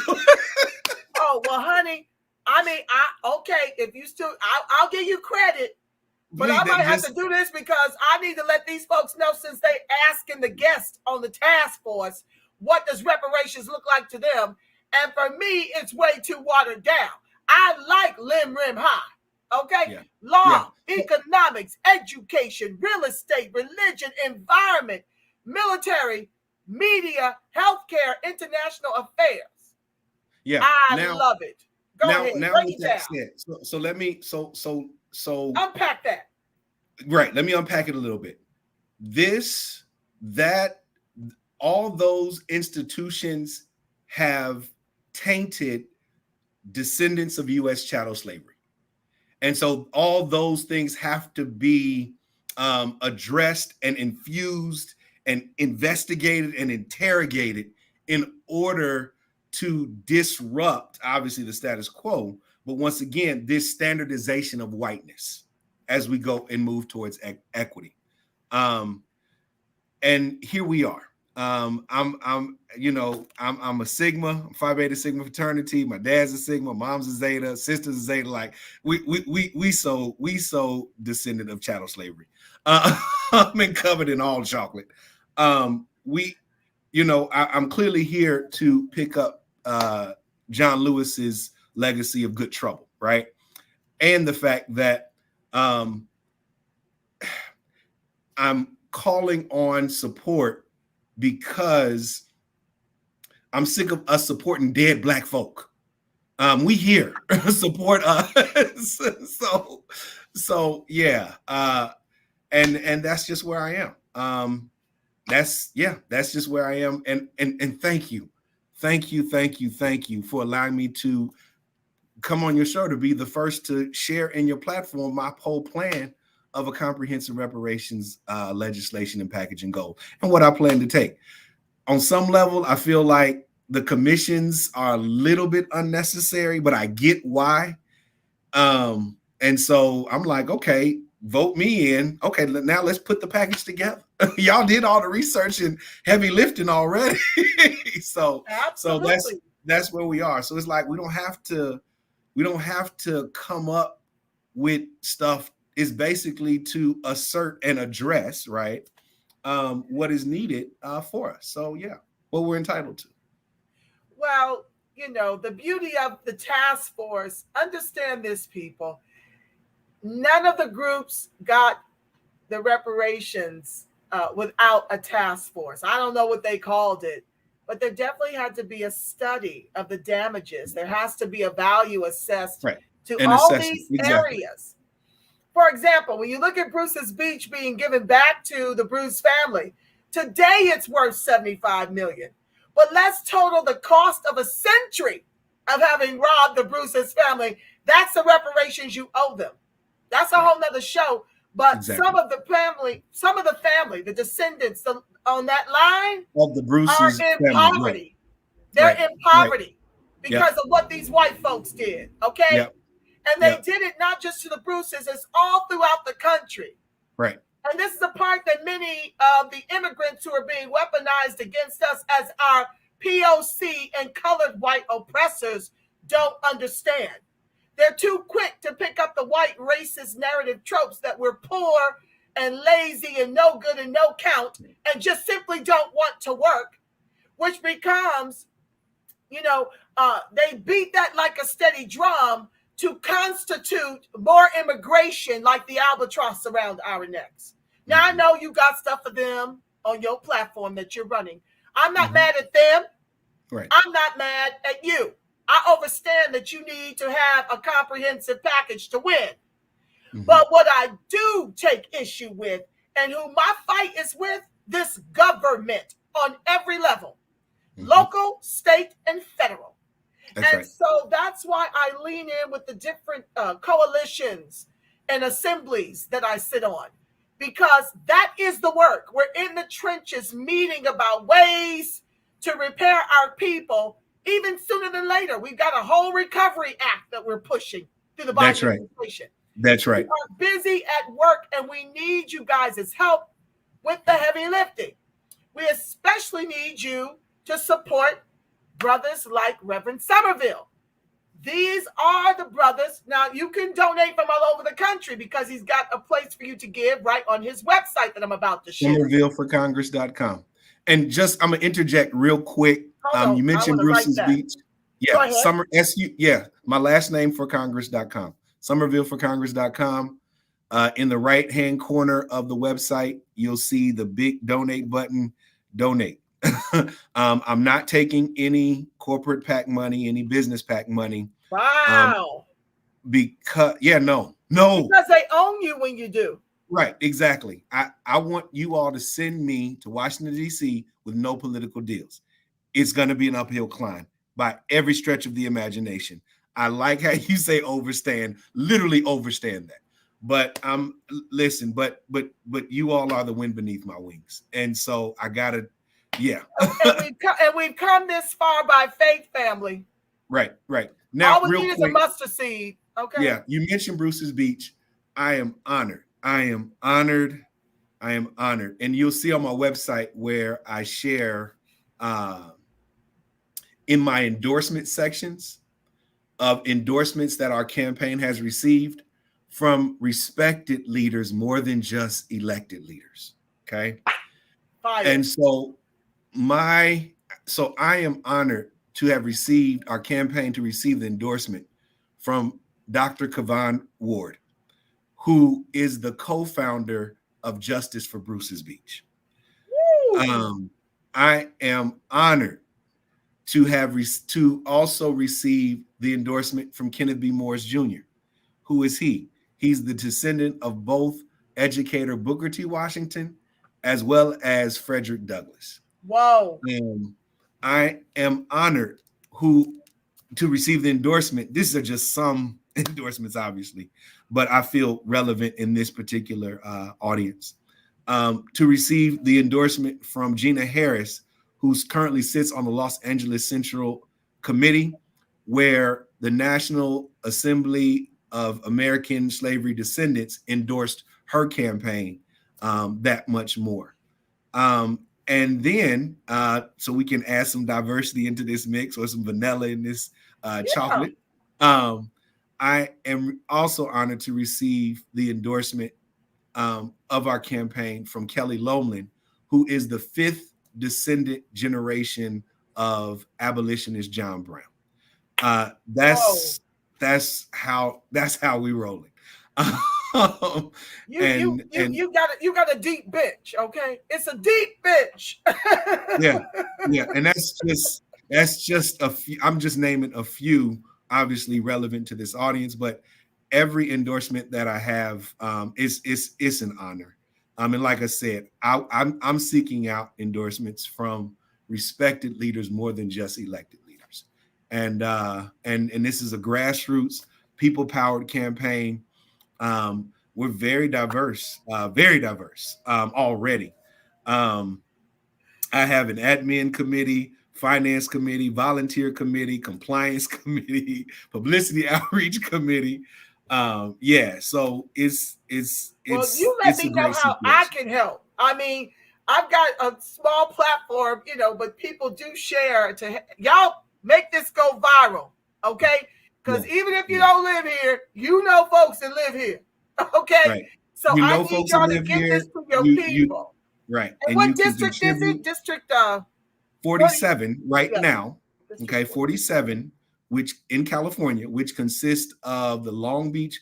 Oh well, honey. I mean, okay. If you still, I'll give you credit, but I might have to do this because I need to let these folks know, since they asking the guest on the task force, what does reparations look like to them? And for me, it's way too watered down. I like lim rim high. Okay, yeah. Law, economics, education, real estate, religion, environment, military, media, healthcare, international affairs. Yeah, I love it. Go ahead. Now break it down. So let me unpack that. Right. Let me unpack it a little bit. All those institutions have tainted descendants of U.S. chattel slavery. And so all those things have to be addressed and infused and investigated and interrogated in order to disrupt, obviously, the status quo. But once again, this standardization of whiteness as we go and move towards equity. And here we are. I'm a Sigma, I'm Phi Beta Sigma fraternity. My dad's a Sigma, mom's a Zeta, sister's a Zeta. Like we so descendant of chattel slavery. And covered in all chocolate. I'm clearly here to pick up John Lewis's legacy of good trouble, right? And the fact that I'm calling on support because I'm sick of us supporting dead Black folk. We here support us. so yeah. And that's just where I am. That's just where I am. And thank you for allowing me to come on your show to be the first to share in your platform my whole plan of a comprehensive reparations legislation and package and goal, and what I plan to take. On some level, I feel like the commissions are a little bit unnecessary, but I get why. And so I'm like, okay, vote me in. Okay, now let's put the package together. Y'all did all the research and heavy lifting already. so that's where we are. So it's like we don't have to come up with stuff. Is basically to assert and address, right, what is needed for us. So yeah, what we're entitled to. Well, the beauty of the task force, understand this, people. None of the groups got the reparations without a task force. I don't know what they called it, but there definitely had to be a study of the damages. There has to be a value assessed to all these areas. For example, when you look at Bruce's Beach being given back to the Bruce family, today it's worth $75 million. But let's total the cost of a century of having robbed the Bruce's family. That's the reparations you owe them. That's a whole nother show. But some of the family, the descendants on that line of the Bruce's are in poverty. They're in poverty because of what these white folks did. Okay. Yep. And they did it not just to the Bruces, it's all throughout the country. Right. And this is the part that many of the immigrants who are being weaponized against us as our POC and colored white oppressors don't understand. They're too quick to pick up the white racist narrative tropes that we're poor and lazy and no good and no count and just simply don't want to work, which becomes, they beat that like a steady drum to constitute more immigration like the albatross around our necks. Now, I know you got stuff for them on your platform that you're running. I'm not mad at them. Right. I'm not mad at you. I understand that you need to have a comprehensive package to win. But what I do take issue with, and who my fight is with, this government on every level. local, state, and federal. That's And right. so that's why I lean in with the different coalitions and assemblies that I sit on, because that is the work. We're in the trenches meeting about ways to repair our people even sooner than later. We've got a whole recovery act that we're pushing through the That's Biden right. administration. That's We right. are busy at work, and we need you guys' help with the heavy lifting. We especially need you to support brothers like Reverend Summerville. These are the brothers. Now, you can donate from all over the country because he's got a place for you to give right on his website that I'm about to share. Summervilleforcongress.com. And just, I'm going to interject real quick. You mentioned Bruce's Beach. Yeah, Summer, S-U, yeah, my last name for Congress.com. Summervilleforcongress.com. In the right-hand corner of the website, you'll see the big donate button, donate. I'm not taking any corporate PAC money, any business PAC money. Wow. Because, no. Because they own you when you do. Right, exactly. I want you all to send me to Washington, D.C. with no political deals. It's going to be an uphill climb by every stretch of the imagination. I like how you say overstand, literally overstand that. But listen, but you all are the wind beneath my wings. And so I gotta, yeah. and we've come this far by faith, family. Right. Now, all we need is a mustard seed. Okay. Yeah, you mentioned Bruce's Beach. I am honored. And you'll see on my website where I share in my endorsement sections of endorsements that our campaign has received from respected leaders more than just elected leaders. Okay. Fire. And so I am honored to have received our campaign to receive the endorsement from Dr. Kavan Ward, who is the co-founder of Justice for Bruce's Beach. I am honored to have to also receive the endorsement from Kenneth B. Morris Jr. Who is he? He's the descendant of both educator Booker T. Washington as well as Frederick Douglass. Wow. I am honored to receive the endorsement. These are just some endorsements, obviously, but I feel relevant in this particular audience. To receive the endorsement from Gina Harris, who currently sits on the Los Angeles Central Committee, where the National Assembly of American Slavery Descendants endorsed her campaign that much more. And then, so we can add some diversity into this mix or some vanilla in this chocolate. I am also honored to receive the endorsement of our campaign from Kelly Lomlin, who is the 5th descendant generation of abolitionist John Brown. That's how we rolling. You got a deep bench, okay? It's a deep bench. yeah, and that's just a few. I'm just naming a few, obviously relevant to this audience, but every endorsement that I have is an honor. And like I said, I'm seeking out endorsements from respected leaders more than just elected leaders, and this is a grassroots, people-powered campaign. We're very diverse already. I have an admin committee, finance committee, volunteer committee, compliance committee, publicity outreach committee. So it's well, you let me know how I can help. I mean, I've got a small platform, but people do share to y'all make this go viral, okay? Because even if you don't live here, folks that live here, okay? Right. So I need y'all to get this to your people. Right. And what district is it? District 47 now. Okay, 47, which in California, which consists of the Long Beach,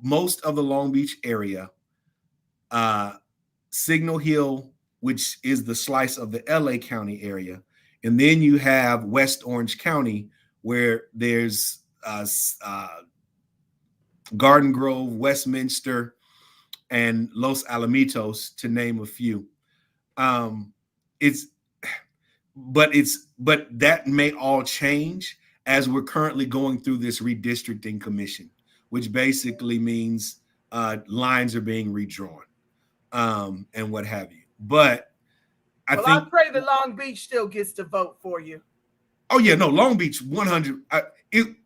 most of the Long Beach area, Signal Hill, which is the slice of the LA County area, and then you have West Orange County, where there's Garden Grove, Westminster, and Los Alamitos, to name a few. but that may all change as we're currently going through this redistricting commission, which basically means lines are being redrawn, and what have you. But I pray that Long Beach still gets to vote for you. Oh yeah, no, Long Beach 100.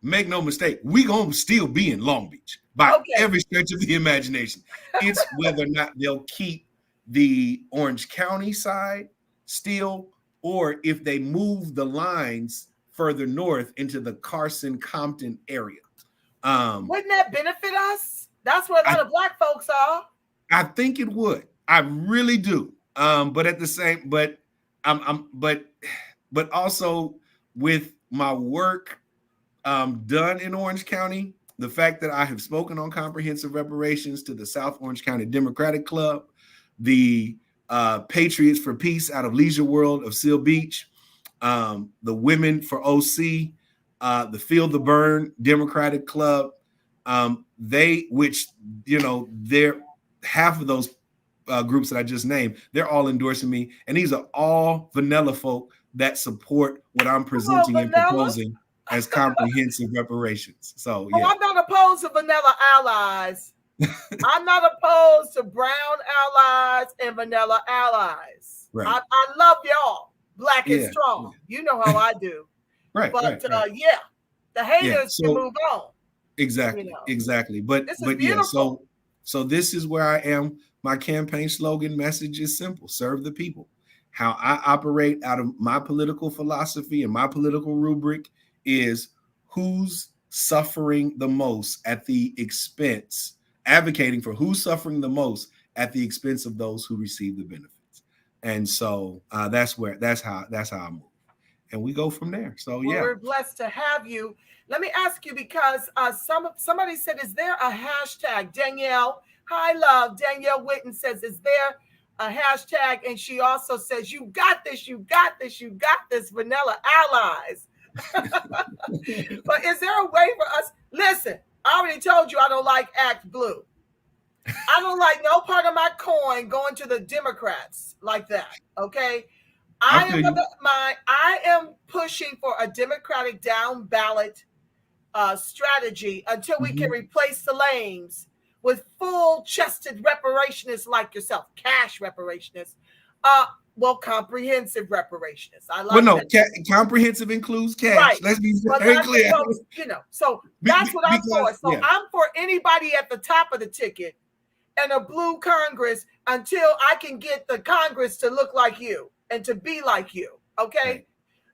Make no mistake, we gonna still be in Long Beach by every stretch of the imagination. It's whether or not they'll keep the Orange County side still, or if they move the lines further north into the Carson-Compton area. Wouldn't that benefit us? That's where a lot of Black folks are. I think it would. I really do. But at the same, but also with my work done in Orange County, the fact that I have spoken on comprehensive reparations to the South Orange County Democratic Club, the Patriots for Peace out of Leisure World of Seal Beach, the Women for OC, the Feel the Burn Democratic Club, they're half of those groups that I just named, they're all endorsing me. And these are all vanilla folk that support what I'm presenting and proposing as comprehensive reparations. So, yeah. I'm not opposed to vanilla allies. I'm not opposed to brown allies and vanilla allies. Right. I love y'all, Black and strong. You know how I do. Right. But the haters can move on. Exactly. Exactly. But so this is where I am. My campaign slogan message is simple: serve the people. How I operate out of my political philosophy and my political rubric is who's suffering the most at the expense, advocating for who's suffering the most at the expense of those who receive the benefits. And so that's how I move. And we go from there. So we're blessed to have you. Let me ask you, because somebody said, is there a hashtag? Danielle, hi love. Danielle Witten says, is there a hashtag? And she also says, you got this, you got this, you got this, vanilla allies. But is there a way for us? Listen, I already told you I don't like Act Blue. I don't like no part of my coin going to the Democrats like that. Okay. I am pushing for a Democratic down ballot strategy until we can replace the lames with full-chested reparationists like yourself, cash reparationists. Comprehensive reparationists. I like that. Comprehensive includes cash. Right. Let's be very clear. So that's what I'm for. So I'm for anybody at the top of the ticket and a blue Congress until I can get the Congress to look like you and to be like you. Okay. Right.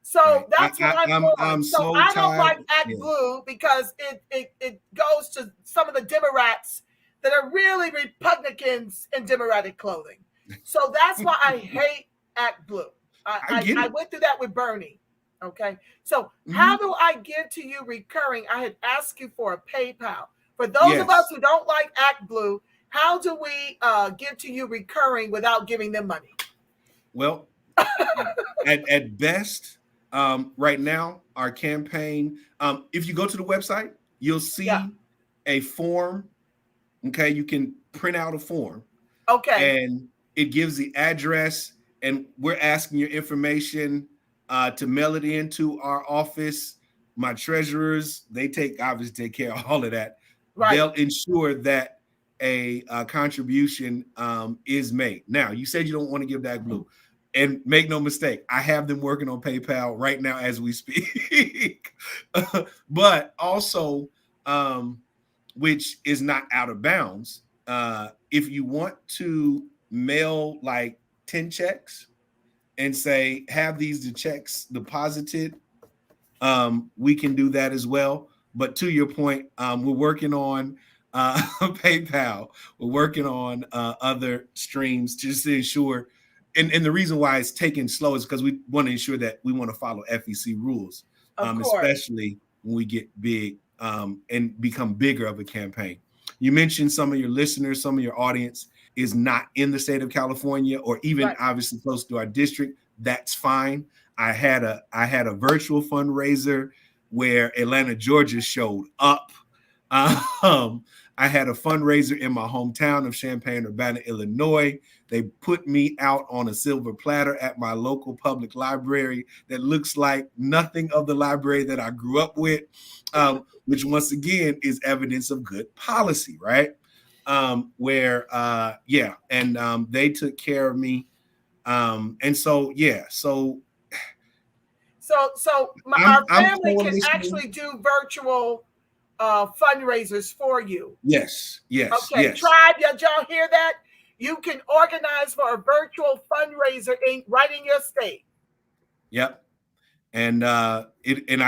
So that's what I'm for. So I don't like Act Blue because it goes to some of the Democrats that are really Republicans in Democratic clothing. So that's why I hate Act Blue. I went through that with Bernie. Okay. So how do I give to you recurring? I had asked you for a PayPal. For those of us who don't like Act Blue, how do we give to you recurring without giving them money? Well, at best, right now, our campaign, if you go to the website, you'll see a form. Okay. You can print out a form. Okay. And it gives the address, and we're asking your information to mail it into our office. My treasurers, they obviously take care of all of that. Right. They'll ensure that a contribution is made. Now, you said you don't want to give that Blue. And make no mistake, I have them working on PayPal right now as we speak. But also, which is not out of bounds, if you want to mail like 10 checks and say, have these checks deposited, we can do that as well. But to your point, we're working on PayPal. We're working on other streams just to ensure. And the reason why it's taking slow is because we want to ensure that we want to follow FEC rules, especially when we get big and become bigger of a campaign. You mentioned some of your listeners, some of your audience is not in the state of California or even obviously close to our district. That's fine. I had a virtual fundraiser where Atlanta, Georgia showed up. I I had a fundraiser in my hometown of Champaign-Urbana, Illinois. They put me out on a silver platter at my local public library that looks like nothing of the library that I grew up with, which once again is evidence of good policy, right? They took care of me. Our family can actually do virtual fundraisers for you. Yes. Okay, tribe, did y'all hear that? You can organize for a virtual fundraiser right in your state. Yep. And I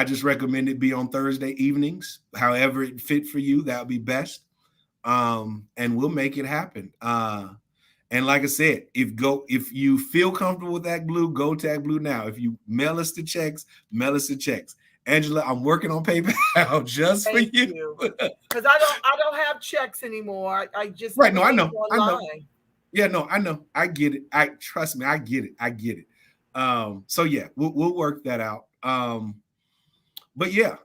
just recommend it be on Thursday evenings, however it fit for you, that would be best. And we'll make it happen. And like I said, if you feel comfortable with ActBlue, go to ActBlue now. If you mail us the checks, mail us the checks. Angela, I'm working on PayPal just for you. Because I don't have checks anymore. I just right. No, I know. Online. I know. Yeah, no, I know. I get it. Trust me, I get it. So yeah, we'll work that out. But yeah,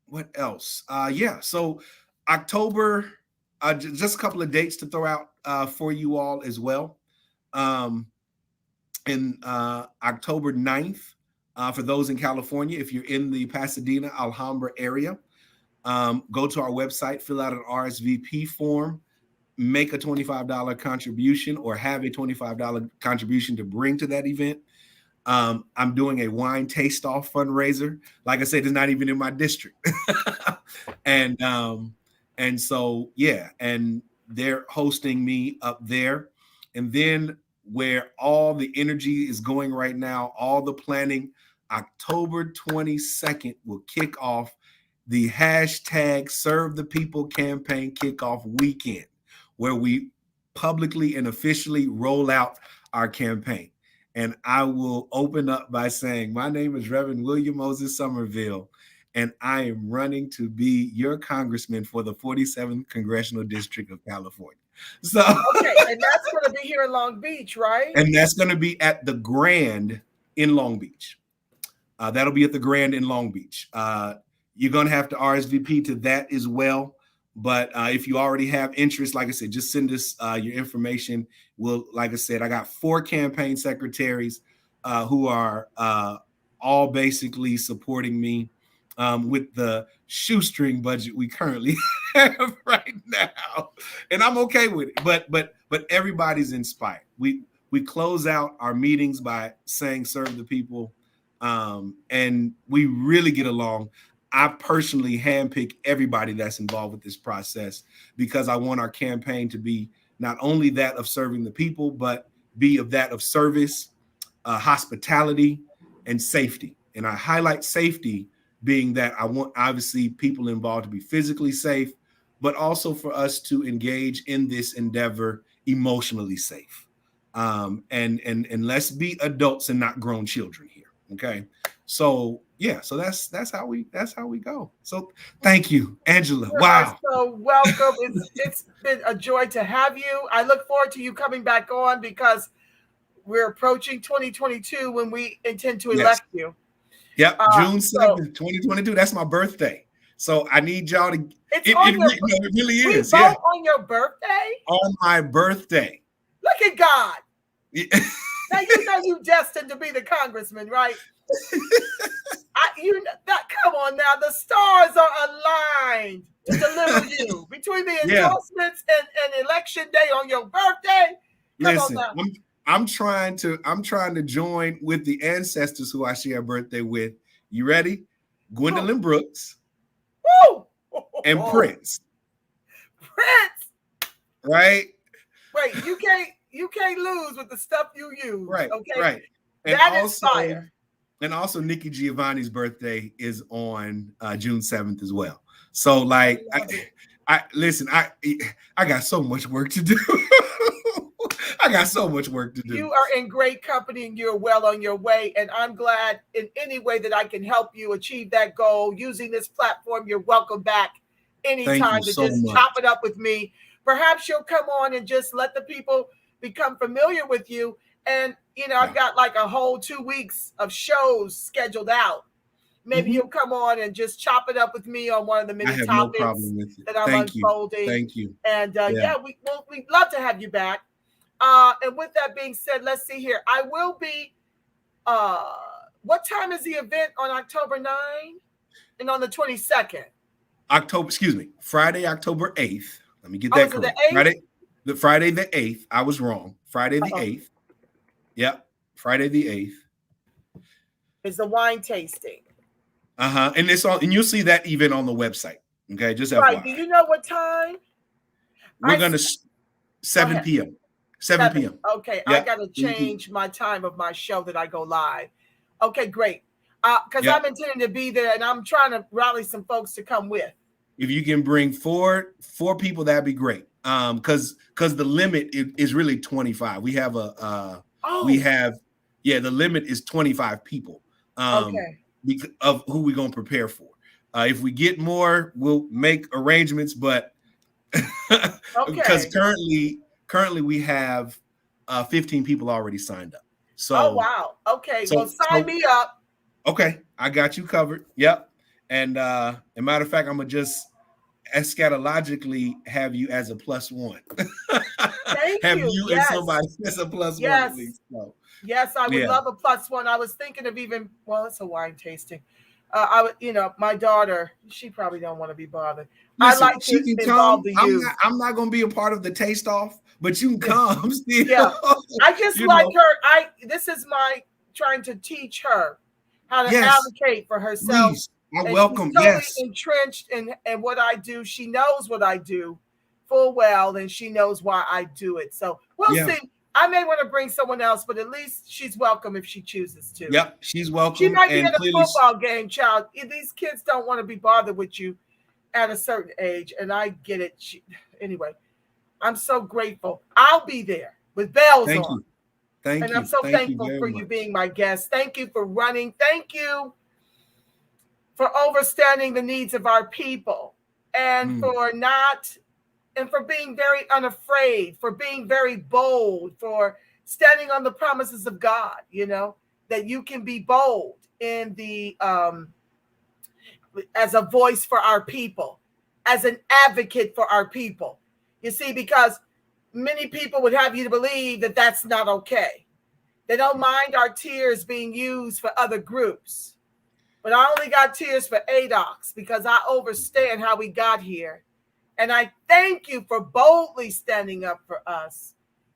what else? So October, just a couple of dates to throw out for you all as well. In October 9th, for those in California, if you're in the Pasadena, Alhambra area, go to our website, fill out an RSVP form, make a $25 contribution or have a $25 contribution to bring to that event. I'm doing a wine taste-off fundraiser. Like I said, it's not even in my district. And so, yeah, and they're hosting me up there. And then where all the energy is going right now, all the planning, October 22nd will kick off the hashtag Serve the People campaign kickoff weekend, where we publicly and officially roll out our campaign. And I will open up by saying, my name is Reverend William Moses Summerville, and I am running to be your congressman for the 47th Congressional District of California. So, okay, and that's going to be here in Long Beach, right? And that's going to be at the Grand in Long Beach. That'll be at the Grand in Long Beach. You're going to have to RSVP to that as well. But if you already have interest, like I said, just send us your information. Like I said, I got 4 campaign secretaries who are all basically supporting me with the shoestring budget we currently have right now. And I'm okay with it. But everybody's inspired. We close out our meetings by saying serve the people. And we really get along. I personally handpick everybody that's involved with this process because I want our campaign to be not only that of serving the people, but be of that of service, hospitality, and safety. And I highlight safety being that I want obviously people involved to be physically safe, but also for us to engage in this endeavor emotionally safe. And let's be adults and not grown children here. Okay. So yeah, so that's how we go. So thank you, Angela. Wow. So welcome. It's been a joy to have you. I look forward to you coming back on because we're approaching 2022 when we intend to elect you. Yep, June 7th, 2022. That's my birthday. So I need y'all to. It really is. Yeah. On your birthday. On my birthday. Look at God. Yeah. Now you know you destined to be the congressman, right? Come on now, the stars are aligned to deliver you between the endorsements and election day on your birthday. Listen, I'm trying to join with the ancestors who I share a birthday with. You ready? Gwendolyn Brooks. Woo! And Prince. Right? Wait, you can't lose with the stuff you use. Right. Okay. Right. That is fire. And also Nikki Giovanni's birthday is on June 7th as well. So like I got so much work to do. I got so much work to do. You are in great company and you're well on your way. And I'm glad in any way that I can help you achieve that goal using this platform. You're welcome back anytime to just chop it up with me. Perhaps you'll come on and just let the people become familiar with you. And, I've got like a whole 2 weeks of shows scheduled out. maybe you'll come on and just chop it up with me on one of the many I have no topics problem with it. that I'm Thank you. unfolding. Thank you. And we'd love to have you back. And with that being said, let's see here. I will be, what time is the event on October 9 and on the 22nd? Friday, October 8th. Let me get that correct. Friday the 8th. I was wrong. Friday the 8th. Yep. Friday the 8th. Is the wine tasting. And it's on, and you'll see that even on the website. Okay, just right. FYI. Do you know what time? We're gonna 7 p.m. 7 p.m. Okay, Yep. I gotta change my time of my show that I go live. Okay, great. Because I'm intending to be there, and I'm trying to rally some folks to come with. If you can bring four people, that'd be great. Because the limit is really 25. We have the limit is 25 people. Because of who we're gonna prepare for. If we get more, we'll make arrangements, but because currently we have 15 people already signed up. So wow. Okay, well, sign me up. Okay, I got you covered. Yep. And as a matter of fact, I'm gonna just eschatologically have you as a +1. Thank have you. And somebody as a +1 at least. So. Yes, I would love a +1. I was thinking of it's a wine tasting. I would, my daughter, she probably don't want to be bothered. Listen, I like to involve the youth. I'm not going to be a part of the taste off, but you can come still. Yeah, I just like her. This is my trying to teach her how to advocate for herself. Please. I welcome. She's totally entrenched in what I do. She knows what I do full well, and she knows why I do it. So we'll see. I may want to bring someone else, but at least she's welcome if she chooses to. Yep, she's welcome. She might be in a football game, child. These kids don't want to be bothered with you at a certain age, and I get it. Anyway, I'm so grateful. I'll be there with bells on. Thank you. And I'm so thankful for you being my guest. Thank you for running. Thank you for understanding the needs of our people and for being very unafraid, for being very bold, for standing on the promises of God, that you can be bold in the as a voice for our people, as an advocate for our people. You see, because many people would have you to believe that that's not okay. They don't mind our tears being used for other groups. But I only got tears for ADOX because I understand how we got here. And I thank you for boldly standing up for us.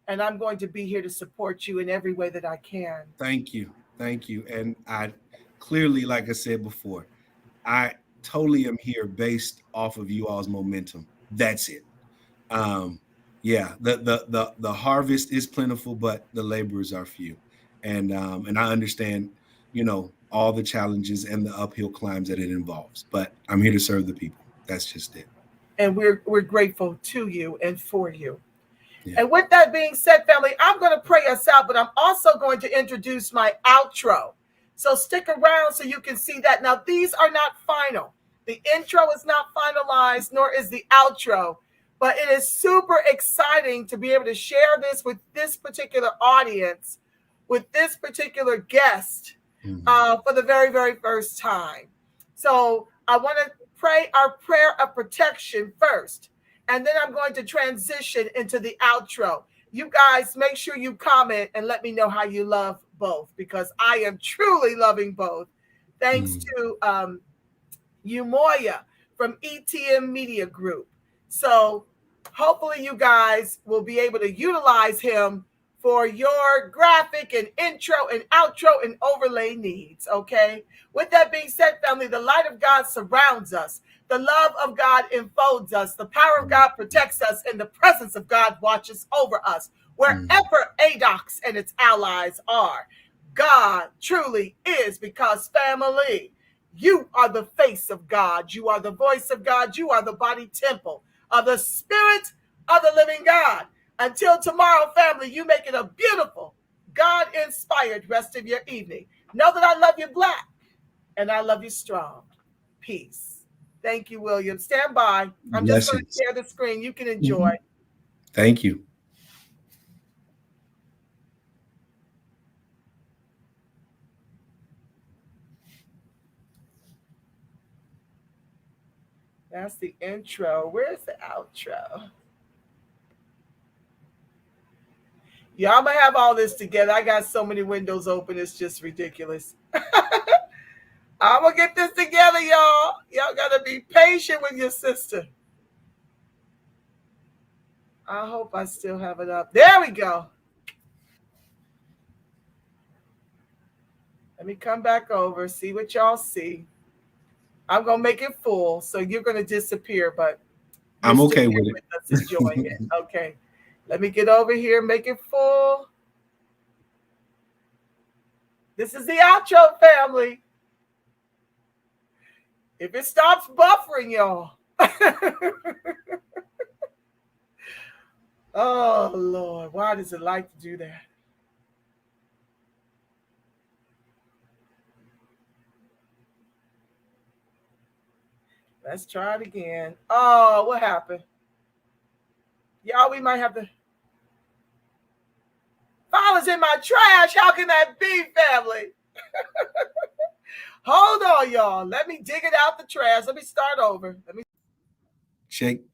And I'm going to be here to support you in every way that I can. Thank you. Thank you. And I clearly, like I said before, I totally am here based off of you all's momentum. That's it. The harvest is plentiful, but the laborers are few. And I understand, all the challenges and the uphill climbs that it involves. But I'm here to serve the people. That's just it. And we're grateful to you and for you. Yeah. And with that being said, family, I'm going to pray us out, but I'm also going to introduce my outro. So stick around so you can see that. Now, these are not final. The intro is not finalized, nor is the outro. But it is super exciting to be able to share this with this particular audience, with this particular guest for the very, very first time. So I want to pray our prayer of protection first, and then I'm going to transition into the outro. You guys make sure you comment and let me know how you love both, because I am truly loving both. Thanks to Umoya from ETM Media Group. So hopefully you guys will be able to utilize him for your graphic and intro and outro and overlay needs, okay? With that being said, family, the light of God surrounds us. The love of God enfolds us. The power of God protects us, and the presence of God watches over us. Wherever ADOX and its allies are, God truly is, because family, you are the face of God. You are the voice of God. You are the body temple of the Spirit of the living God. Until tomorrow, family, you make it a beautiful, God-inspired rest of your evening. Know that I love you black, and I love you strong. Peace. Thank you, William. Stand by. I'm just going to share the screen. You can enjoy. Thank you. That's the intro. Where's the outro? Yeah, I'm going to have all this together. I got so many windows open. It's just ridiculous. I'm going to get this together, y'all. Y'all got to be patient with your sister. I hope I still have it up. There we go. Let me come back over, see what y'all see. I'm going to make it full, so you're going to disappear, but I'm okay with it. Us enjoying it. Okay. Let me get over here, make it full. This is the outro, family. If it stops buffering, y'all. Oh, Lord. Why does it like to do that? Let's try it again. Oh, what happened? Y'all, we might have to. Files in my trash. How can that be, family? Hold on, y'all. Let me dig it out the trash. Let me start over. Shake.